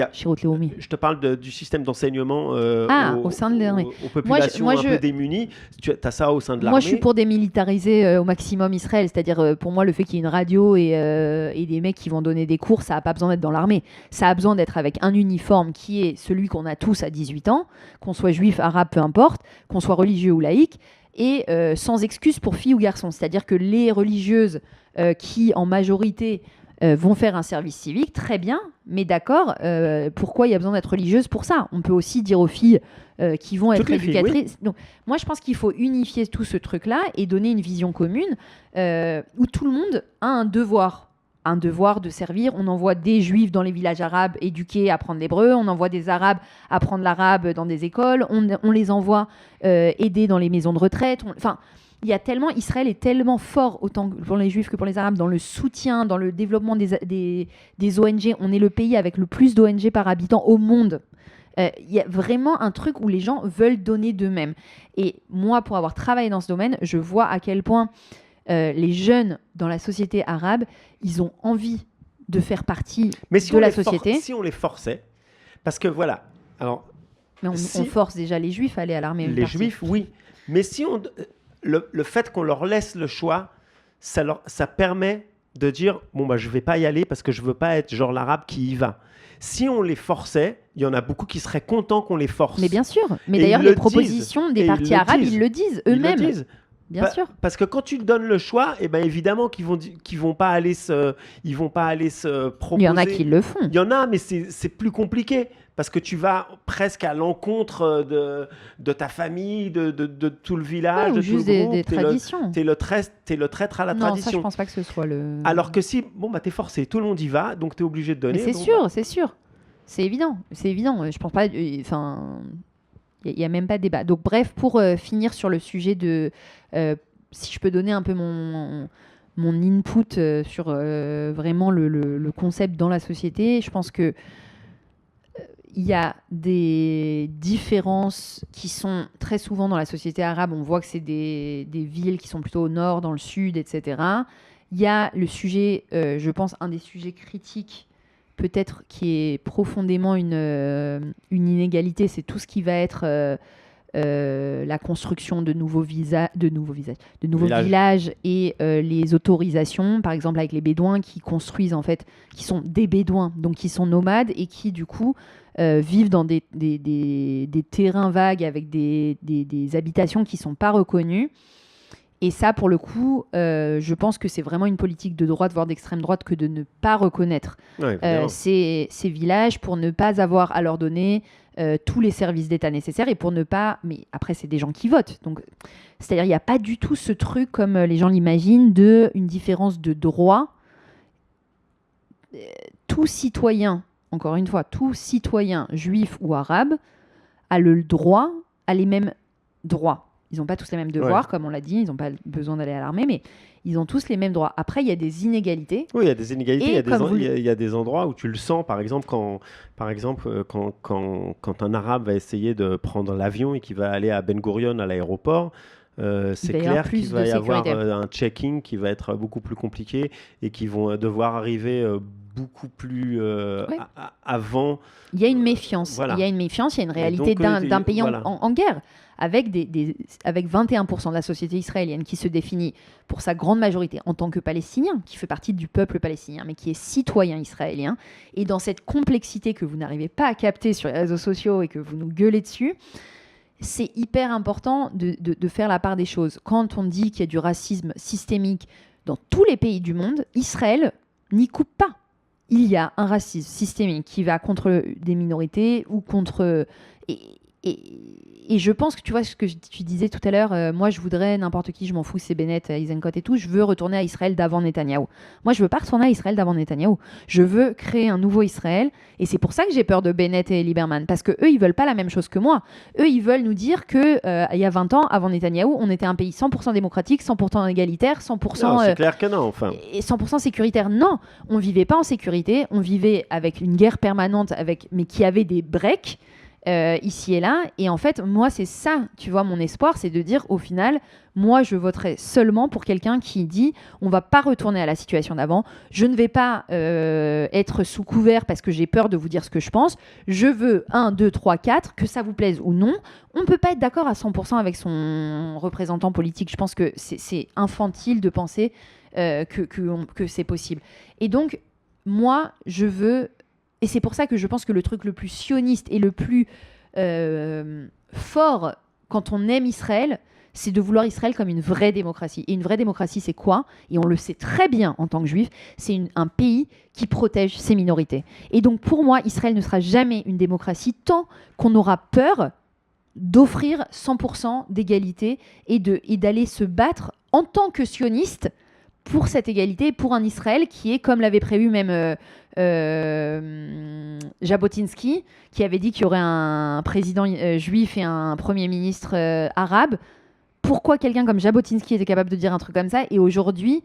Je te parle du système d'enseignement au sein de l'armée. Aux populations un peu démunies. Tu as ça au sein de l'armée. Moi, je suis pour démilitariser au maximum Israël. C'est-à-dire, pour moi, le fait qu'il y ait une radio et des mecs qui vont donner des cours, ça n'a pas besoin d'être dans l'armée. Ça a besoin d'être avec un uniforme qui est celui qu'on a tous à 18 ans, qu'on soit juif, arabe, peu importe, qu'on soit religieux ou laïque, et sans excuse pour filles ou garçons. C'est-à-dire que les religieuses qui, en majorité, vont faire un service civique, très bien, mais d'accord, pourquoi il y a besoin d'être religieuse pour ça ? On peut aussi dire aux filles qui vont être éducatrices. Oui. Donc, moi, je pense qu'il faut unifier tout ce truc-là et donner une vision commune où tout le monde a un devoir de servir. On envoie des juifs dans les villages arabes éduqués à apprendre l'hébreu, on envoie des arabes apprendre l'arabe dans des écoles, on les envoie aider dans les maisons de retraite. Il y a tellement, Israël est tellement fort, autant pour les juifs que pour les arabes, dans le soutien, dans le développement des ONG. On est le pays avec le plus d'ONG par habitant au monde. Il y a vraiment un truc où les gens veulent donner d'eux-mêmes. Et moi, pour avoir travaillé dans ce domaine, je vois à quel point les jeunes dans la société arabe, ils ont envie de faire partie de la société. Si on les forçait, parce que voilà. Alors, mais on force déjà les juifs à aller à l'armée. Les juifs, oui. Mais si le fait qu'on leur laisse le choix, ça permet de dire bon bah je vais pas y aller parce que je veux pas être genre l'arabe qui y va. Si on les forçait, il y en a beaucoup qui seraient contents qu'on les force. Mais bien sûr. Mais d'ailleurs les propositions des partis arabes, ils le disent eux-mêmes. Ils le disent. Bien sûr. Parce que quand tu donnes le choix, eh ben évidemment qu'ils vont pas aller se proposer. Il y en a qui le font. Il y en a, mais c'est plus compliqué parce que tu vas presque à l'encontre de ta famille, de tout le village, ou de juste tout le groupe. Des traditions. T'es le traître à la tradition. Non, ça je pense pas que ce soit le. Alors que si, bon bah t'es forcé, tout le monde y va, donc t'es obligé de donner. Mais c'est sûr. C'est évident. Je pense pas. Enfin. Il n'y a même pas de débat. Donc bref, pour finir sur le sujet de... si je peux donner un peu mon input sur vraiment le concept dans la société, je pense que il y a des différences qui sont très souvent dans la société arabe. On voit que c'est des villes qui sont plutôt au nord, dans le sud, etc. Il y a le sujet, je pense, un des sujets critiques peut-être qui est profondément une inégalité, c'est tout ce qui va être la construction de nouveaux villages et les autorisations, par exemple avec les Bédouins qui construisent en fait, qui sont des Bédouins, donc qui sont nomades et qui du coup vivent dans des terrains vagues avec des habitations qui ne sont pas reconnues. Et ça, pour le coup, je pense que c'est vraiment une politique de droite, voire d'extrême droite, que de ne pas reconnaître ces villages pour ne pas avoir à leur donner tous les services d'État nécessaires et pour ne pas... Mais après, c'est des gens qui votent. Donc, c'est-à-dire, il n'y a pas du tout ce truc, comme les gens l'imaginent, d'une différence de droit. Tout citoyen, encore une fois, tout citoyen juif ou arabe a le droit, a les mêmes droits. Ils n'ont pas tous les mêmes devoirs, comme on l'a dit, ils n'ont pas besoin d'aller à l'armée, mais ils ont tous les mêmes droits. Après, il y a des inégalités. Oui, il y a des inégalités, il y a des endroits où tu le sens, par exemple, quand un arabe va essayer de prendre l'avion et qu'il va aller à Ben Gurion, à l'aéroport, c'est clair qu'il va y avoir un check-in qui va être beaucoup plus compliqué et qui vont devoir arriver beaucoup plus avant. Il y a une méfiance. Il y a une méfiance, il y a une réalité d'un pays en guerre, avec 21% de la société israélienne qui se définit pour sa grande majorité en tant que palestinien, qui fait partie du peuple palestinien, mais qui est citoyen israélien. Et dans cette complexité que vous n'arrivez pas à capter sur les réseaux sociaux et que vous nous gueulez dessus, c'est hyper important de faire la part des choses. Quand on dit qu'il y a du racisme systémique dans tous les pays du monde, Israël n'y coupe pas. Il y a un racisme systémique qui va contre des minorités ou contre... Et je pense que tu vois ce que tu disais tout à l'heure, moi je voudrais n'importe qui, je m'en fous, c'est Bennett, Eisenkot et tout, je veux retourner à Israël d'avant Netanyahou. Moi je veux pas retourner à Israël d'avant Netanyahou. Je veux créer un nouveau Israël et c'est pour ça que j'ai peur de Bennett et Lieberman parce que eux ils veulent pas la même chose que moi. Eux ils veulent nous dire que il y a 20 ans avant Netanyahou, on était un pays 100% démocratique, 100% égalitaire, 100% non, c'est clair que non, enfin. Et 100% sécuritaire. Non, on vivait pas en sécurité, on vivait avec une guerre permanente mais qui avait des breaks. Ici et là, et en fait moi c'est ça, tu vois, mon espoir c'est de dire au final, moi je voterai seulement pour quelqu'un qui dit on va pas retourner à la situation d'avant, je ne vais pas être sous couvert parce que j'ai peur de vous dire ce que je pense, je veux 1, 2, 3, 4, que ça vous plaise ou non, on peut pas être d'accord à 100% avec son représentant politique, je pense que c'est infantile de penser que c'est possible, et donc moi je veux. Et c'est pour ça que je pense que le truc le plus sioniste et le plus fort quand on aime Israël, c'est de vouloir Israël comme une vraie démocratie. Et une vraie démocratie, c'est quoi ? Et on le sait très bien en tant que juif, c'est un pays qui protège ses minorités. Et donc pour moi, Israël ne sera jamais une démocratie tant qu'on aura peur d'offrir 100% d'égalité et d'aller se battre en tant que sioniste pour cette égalité, pour un Israël qui est, comme l'avait prévu même Jabotinsky, qui avait dit qu'il y aurait un président juif et un premier ministre arabe. Pourquoi quelqu'un comme Jabotinsky était capable de dire un truc comme ça et aujourd'hui,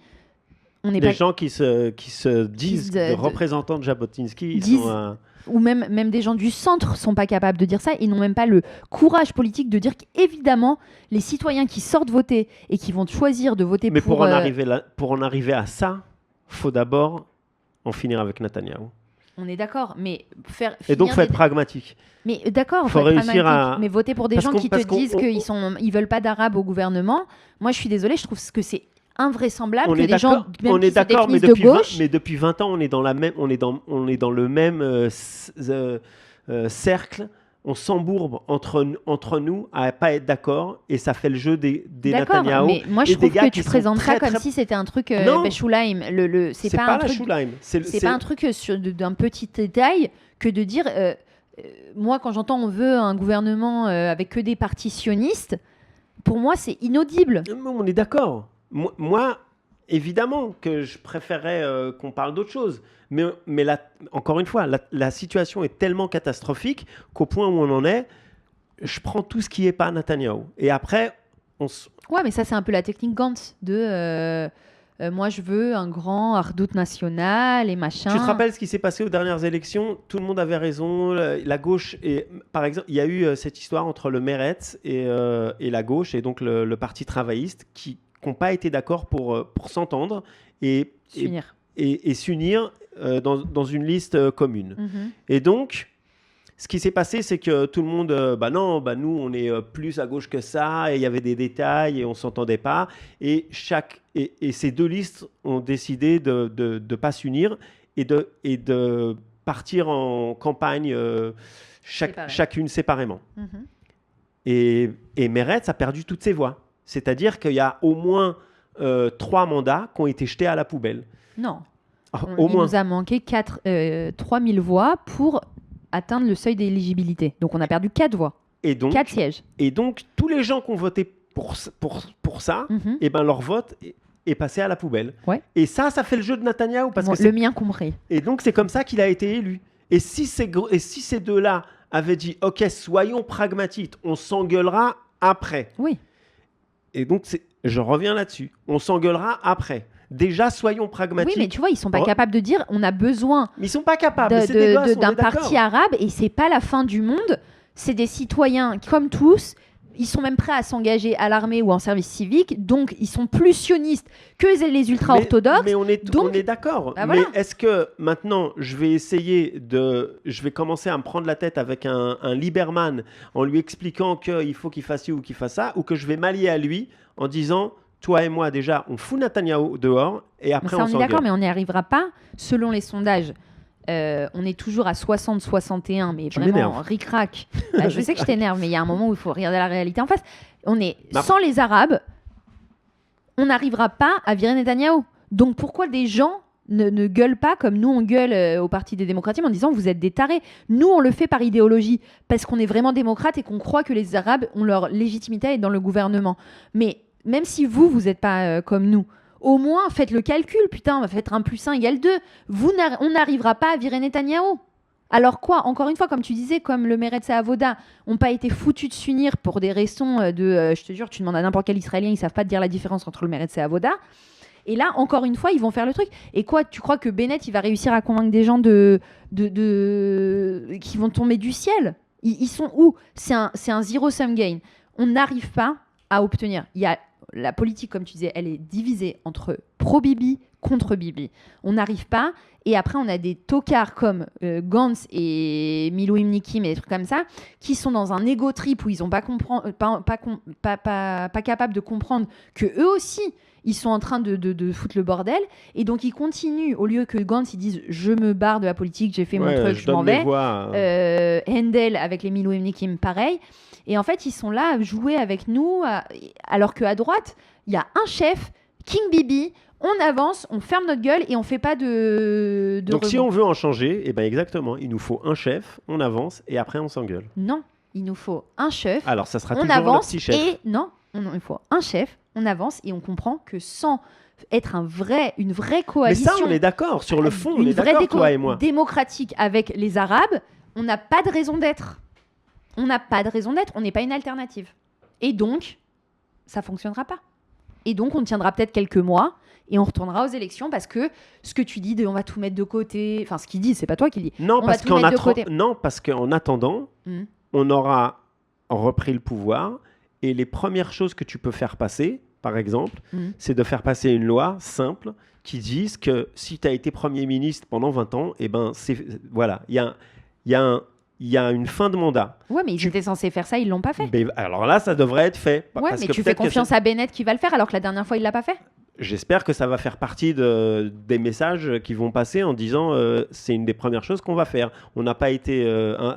on n'est pas... Les gens qui se disent représentants de Jabotinsky, ils sont... Ou même des gens du centre sont pas capables de dire ça, ils n'ont même pas le courage politique de dire qu'évidemment, les citoyens qui sortent voter et qui vont choisir de voter Mais pour en arriver à ça, faut d'abord en finir avec Netanyahou. On est d'accord, mais faut être pragmatique. Mais d'accord, faut réussir mais voter pour des gens qui te disent qu'ils veulent pas d'arabes au gouvernement. Moi, je suis désolée, je trouve que c'est invraisemblable que des gens on est d'accord, mais depuis 20 ans, on est dans le même cercle. On s'embourbe entre nous à pas être d'accord et ça fait le jeu des Netanyahou. Mais moi je trouve que tu présentes ça comme si c'était un truc Shulaim. C'est pas un truc. C'est pas un truc d'un petit détail que de dire. Moi, quand j'entends on veut un gouvernement avec que des partis sionistes, pour moi c'est inaudible. On est d'accord. Moi, évidemment que je préférerais qu'on parle d'autre chose. Mais là, encore une fois, la situation est tellement catastrophique qu'au point où on en est, je prends tout ce qui n'est pas Netanyahou. Et après, Ouais, mais ça, c'est un peu la technique Gantz de... moi, je veux un grand ardout national et machin. Tu te rappelles ce qui s'est passé aux dernières élections ? Tout le monde avait raison. La gauche, par exemple, il y a eu cette histoire entre le Meretz et la gauche, et donc le parti travailliste, qui n'ont pas été d'accord pour s'entendre et s'unir dans une liste commune. Mm-hmm. Et donc, ce qui s'est passé, c'est que tout le monde, nous, on est plus à gauche que ça, et il y avait des détails, et on ne s'entendait pas. Et ces deux listes ont décidé de ne pas s'unir et de partir en campagne chacune séparément. Mm-hmm. Et Meretz a perdu toutes ses voix. C'est-à-dire qu'il y a au moins 3 mandats qui ont été jetés à la poubelle. Non. Il nous a manqué 3000 voix pour atteindre le seuil d'éligibilité. Donc on a perdu 4 voix, 4 sièges. Et donc tous les gens qui ont voté pour ça, et ben leur vote est passé à la poubelle. Ouais. Et ça fait le jeu de Netanyahou. Le mien compris. Et donc c'est comme ça qu'il a été élu. Et si ces deux-là avaient dit « Ok, soyons pragmatiques, on s'engueulera après ». Oui. Et donc je reviens là-dessus. On s'engueulera après. Déjà, soyons pragmatiques. Oui, mais tu vois, ils sont pas capables de dire on a besoin mais ils sont pas capables. d'un parti arabe et c'est pas la fin du monde. C'est des citoyens comme tous. Ils sont même prêts à s'engager à l'armée ou en service civique. Donc, ils sont plus sionistes que les ultra-orthodoxes. Mais on est d'accord. Bah voilà. Mais est-ce que maintenant, je vais commencer à me prendre la tête avec un Lieberman en lui expliquant qu'il faut qu'il fasse ci ou qu'il fasse ça, ou que je vais m'allier à lui en disant... Toi et moi, déjà, on fout Netanyahou dehors et après on s'engueule. On est d'accord, mais on n'y arrivera pas. Selon les sondages, on est toujours à 60-61, mais tu vraiment ric-rac. Je sais que je t'énerve, mais il y a un moment où il faut regarder la réalité en face. Sans les Arabes, on n'arrivera pas à virer Netanyahou. Donc pourquoi des gens ne gueulent pas comme nous on gueule au Parti des démocrates en disant vous êtes des tarés. Nous on le fait par idéologie, parce qu'on est vraiment démocrates et qu'on croit que les Arabes ont leur légitimité à être dans le gouvernement. Mais même si vous n'êtes pas comme nous, au moins faites le calcul, putain, faites 1 + 1 = 2. On n'arrivera pas à virer Netanyahou. Alors quoi, encore une fois, comme tu disais, comme le Meretz et Avoda n'ont pas été foutus de s'unir pour des raisons je te jure, tu demandes à n'importe quel Israélien, ils savent pas te dire la différence entre le Meretz et Avoda. Et là, encore une fois, ils vont faire le truc. Et quoi, tu crois que Bennett, il va réussir à convaincre des gens qui vont tomber du ciel? Ils sont où? C'est un zero-sum game. On n'arrive pas à obtenir. Il y a la politique, comme tu disais, elle est divisée entre pro-Bibi contre Bibi. On n'arrive pas. Et après, on a des tocards comme Gantz et Milou Nikim et des trucs comme ça, qui sont dans un égo trip où ils sont pas capables de comprendre que eux aussi, ils sont en train de foutre le bordel. Et donc, ils continuent, au lieu que Gantz, ils disent « je me barre de la politique, j'ai fait mon truc, je m'en vais ». Handel avec les Milou Nikim, pareil. Et en fait, ils sont là à jouer avec nous, alors qu'à droite, il y a un chef, King Bibi, on avance, on ferme notre gueule et on fait pas de Donc si on veut en changer, eh ben exactement, il nous faut un chef, on avance et après on s'engueule. Non, il nous faut un chef. Alors ça sera on toujours avance le petit chef. Il faut un chef, on avance et on comprend que sans être une vraie coalition. Mais ça, on est d'accord sur le fond, on est d'accord toi et moi. Démocratique avec les Arabes, on n'a pas de raison d'être. On n'a pas de raison d'être, on n'est pas une alternative. Et donc, ça fonctionnera pas. Et donc, on tiendra peut-être quelques mois et on retournera aux élections parce que ce que tu dis de on va tout mettre de côté, enfin ce qu'il dit, c'est pas toi qui le dis. Non, parce qu'en attendant, on aura repris le pouvoir et les premières choses que tu peux faire passer, par exemple, c'est de faire passer une loi simple qui dise que si tu as été Premier ministre pendant 20 ans, eh ben, voilà, il y a une fin de mandat. Ouais, mais ils étaient censés faire ça, ils l'ont pas fait. Mais alors là, ça devrait être fait. Ouais, mais tu fais confiance à Bennett qui va le faire alors que la dernière fois, il l'a pas fait. J'espère que ça va faire partie des messages qui vont passer en disant c'est une des premières choses qu'on va faire. On n'a pas été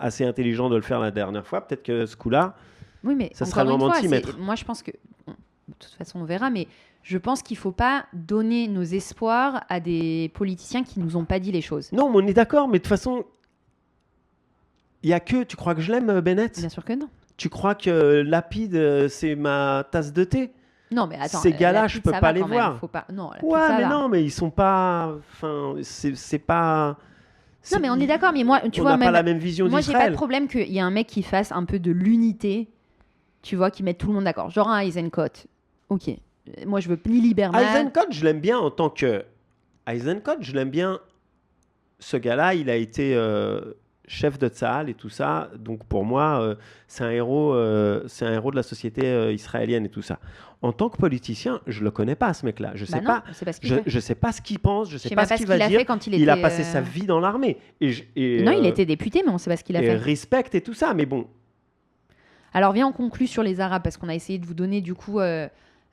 assez intelligent de le faire la dernière fois. Peut-être que ce coup-là, oui, mais ça sera le moment de s'y mettre. Moi, je pense que... de toute façon, on verra, mais je pense qu'il ne faut pas donner nos espoirs à des politiciens qui ne nous ont pas dit les choses. Non, mais on est d'accord, mais de toute façon... Il y a que... Tu crois que je l'aime, Bennett ? Bien sûr que non. Tu crois que Lapide, c'est ma tasse de thé ? Non, mais attends. Ces gars-là, je peux pas les voir. Faut pas... Non, non, mais ils sont pas... Enfin, c'est pas... Non, mais on est d'accord, mais moi, tu vois... On n'a pas la même vision d'Israël. Moi, j'ai pas de problème qu'il y ait un mec qui fasse un peu de l'unité, tu vois, qui mette tout le monde d'accord. Genre un Eisenkot. Ok. Moi, je veux ni Lieberman. Eisenkot, je l'aime bien en tant que... Eisenkot, je l'aime bien. Ce gars-là, il a été... chef de Tsahal et tout ça, donc pour moi, c'est un héros de la société israélienne et tout ça. En tant que politicien, je le connais pas, ce mec-là. Je sais pas ce qu'il pense, je sais pas ce qu'il va dire. Il a passé sa vie dans l'armée. Non, il était député, mais on sait pas ce qu'il a fait. Respecte et tout ça, mais bon. Alors viens, on conclut sur les Arabes parce qu'on a essayé de vous donner du coup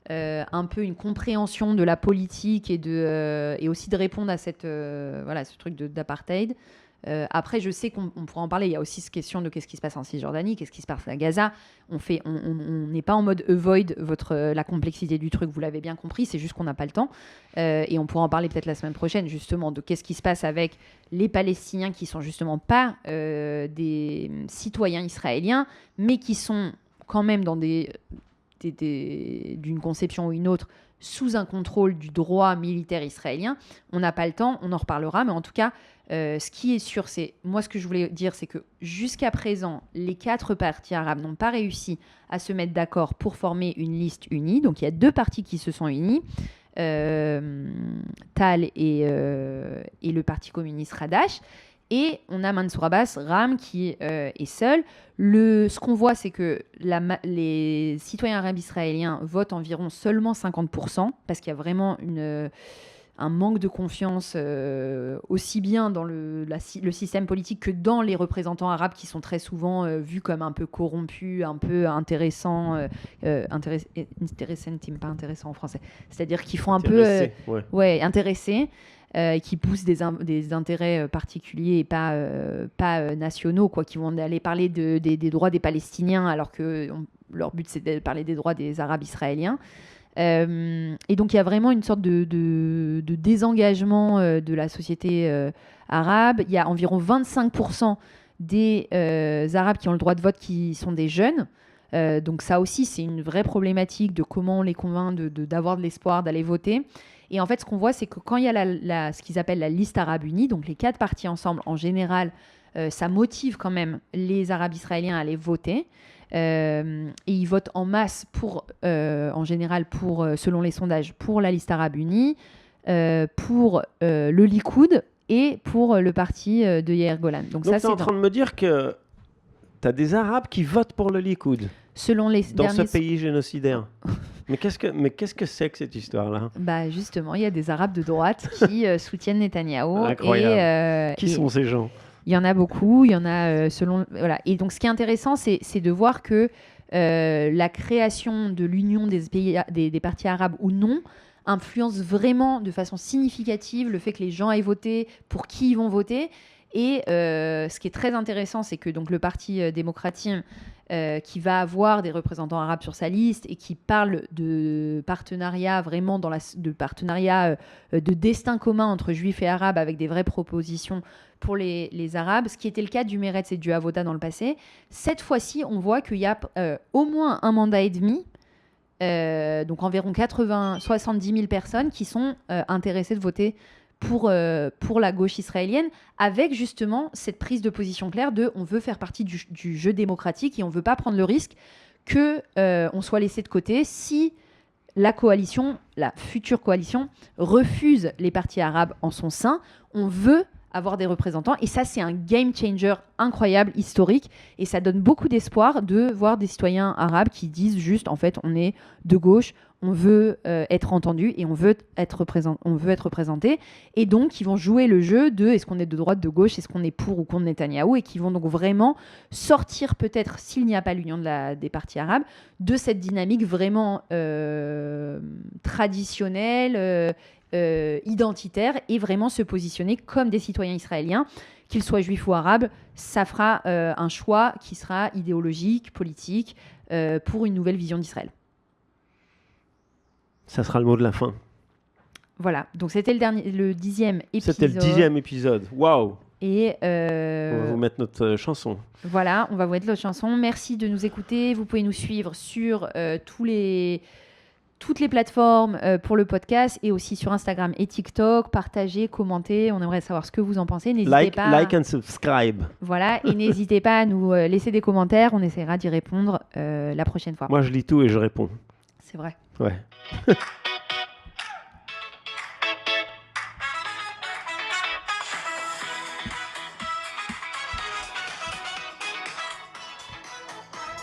un peu une compréhension de la politique et aussi de répondre à ce truc d'apartheid. Après, je sais qu'on pourra en parler. Il y a aussi cette question de qu'est-ce qui se passe en Cisjordanie, qu'est-ce qui se passe à Gaza. On n'est pas en mode avoid la complexité du truc, vous l'avez bien compris, c'est juste qu'on n'a pas le temps. Et on pourra en parler peut-être la semaine prochaine, justement, de qu'est-ce qui se passe avec les Palestiniens qui sont justement pas des citoyens israéliens, mais qui sont quand même dans d'une conception ou une autre sous un contrôle du droit militaire israélien. On n'a pas le temps, on en reparlera, mais en tout cas, ce qui est sûr, moi ce que je voulais dire, c'est que jusqu'à présent, les 4 partis arabes n'ont pas réussi à se mettre d'accord pour former une liste unie. Donc il y a 2 partis qui se sont unis, Tal et le parti communiste Radash. Et on a Mansour Abbas, Ram, qui est seul. Ce qu'on voit, c'est que les citoyens arabes israéliens votent environ seulement 50%, parce qu'il y a vraiment un manque de confiance aussi bien dans le système politique que dans les représentants arabes qui sont très souvent vus comme un peu corrompus, un peu intéressants, pas intéressant en français, c'est-à-dire qu'ils font un peu intéressés. Qui poussent des intérêts particuliers et pas nationaux, quoi, qui vont aller parler des droits des Palestiniens alors que leur but c'est de parler des droits des Arabes israéliens. Et donc il y a vraiment une sorte de désengagement de la société arabe. Il y a environ 25% des Arabes qui ont le droit de vote qui sont des jeunes. Donc ça aussi, c'est une vraie problématique de comment on les convainc d'avoir de l'espoir d'aller voter. Et en fait, ce qu'on voit, c'est que quand il y a ce qu'ils appellent la liste arabe unie, donc les 4 partis ensemble, en général, ça motive quand même les Arabes israéliens à aller voter. Et ils votent en masse en général, selon les sondages, pour la liste arabe unie, pour le Likoud et pour le parti de Yair Golan. Donc tu es en train de me dire que tu as des Arabes qui votent pour le Likoud dans ce pays génocidaire. Mais qu'est-ce que c'est que cette histoire-là ? Bah justement, il y a des Arabes de droite qui soutiennent Netanyahou. Incroyable. Qui sont ces gens ? Il y en a beaucoup, il y en a selon... Voilà. Et donc ce qui est intéressant, c'est de voir que la création de l'union des partis arabes ou non influence vraiment de façon significative le fait que les gens aillent voter, pour qui ils vont voter. Et ce qui est très intéressant, c'est que donc, le parti démocratique qui va avoir des représentants arabes sur sa liste et qui parle de partenariat vraiment de partenariat de destin commun entre juifs et arabes avec des vraies propositions pour les arabes, ce qui était le cas du Meretz et du Avoda dans le passé. Cette fois-ci, on voit qu'il y a au moins un mandat et demi, donc environ 70 000 personnes qui sont intéressées de voter pour la gauche israélienne, avec justement cette prise de position claire on veut faire partie du jeu démocratique et on ne veut pas prendre le risque qu'on soit laissé de côté si la future coalition, refuse les partis arabes en son sein. On veut avoir des représentants, et ça c'est un game changer incroyable, historique, et ça donne beaucoup d'espoir de voir des citoyens arabes qui disent juste, en fait, on est de gauche, on veut être entendu et on veut être représenté, et donc ils vont jouer le jeu de est-ce qu'on est de droite, de gauche, est-ce qu'on est pour ou contre Netanyahou, et qui vont donc vraiment sortir peut-être, s'il n'y a pas l'union des partis arabes, de cette dynamique vraiment traditionnelle, identitaire, et vraiment se positionner comme des citoyens israéliens, qu'ils soient juifs ou arabes. Ça fera un choix qui sera idéologique, politique, pour une nouvelle vision d'Israël. Ça sera le mot de la fin. Voilà, donc c'était le 10e épisode. C'était le 10e épisode, waouh. Et on va vous mettre notre chanson. Voilà, on va vous mettre notre chanson. Merci de nous écouter. Vous pouvez nous suivre sur toutes les plateformes pour le podcast, et aussi sur Instagram et TikTok. Partagez, commentez. On aimerait savoir ce que vous en pensez. N'hésitez pas. Like and subscribe. Voilà, et n'hésitez pas à nous laisser des commentaires. On essaiera d'y répondre la prochaine fois. Moi, je lis tout et je réponds. C'est vrai. Ouais.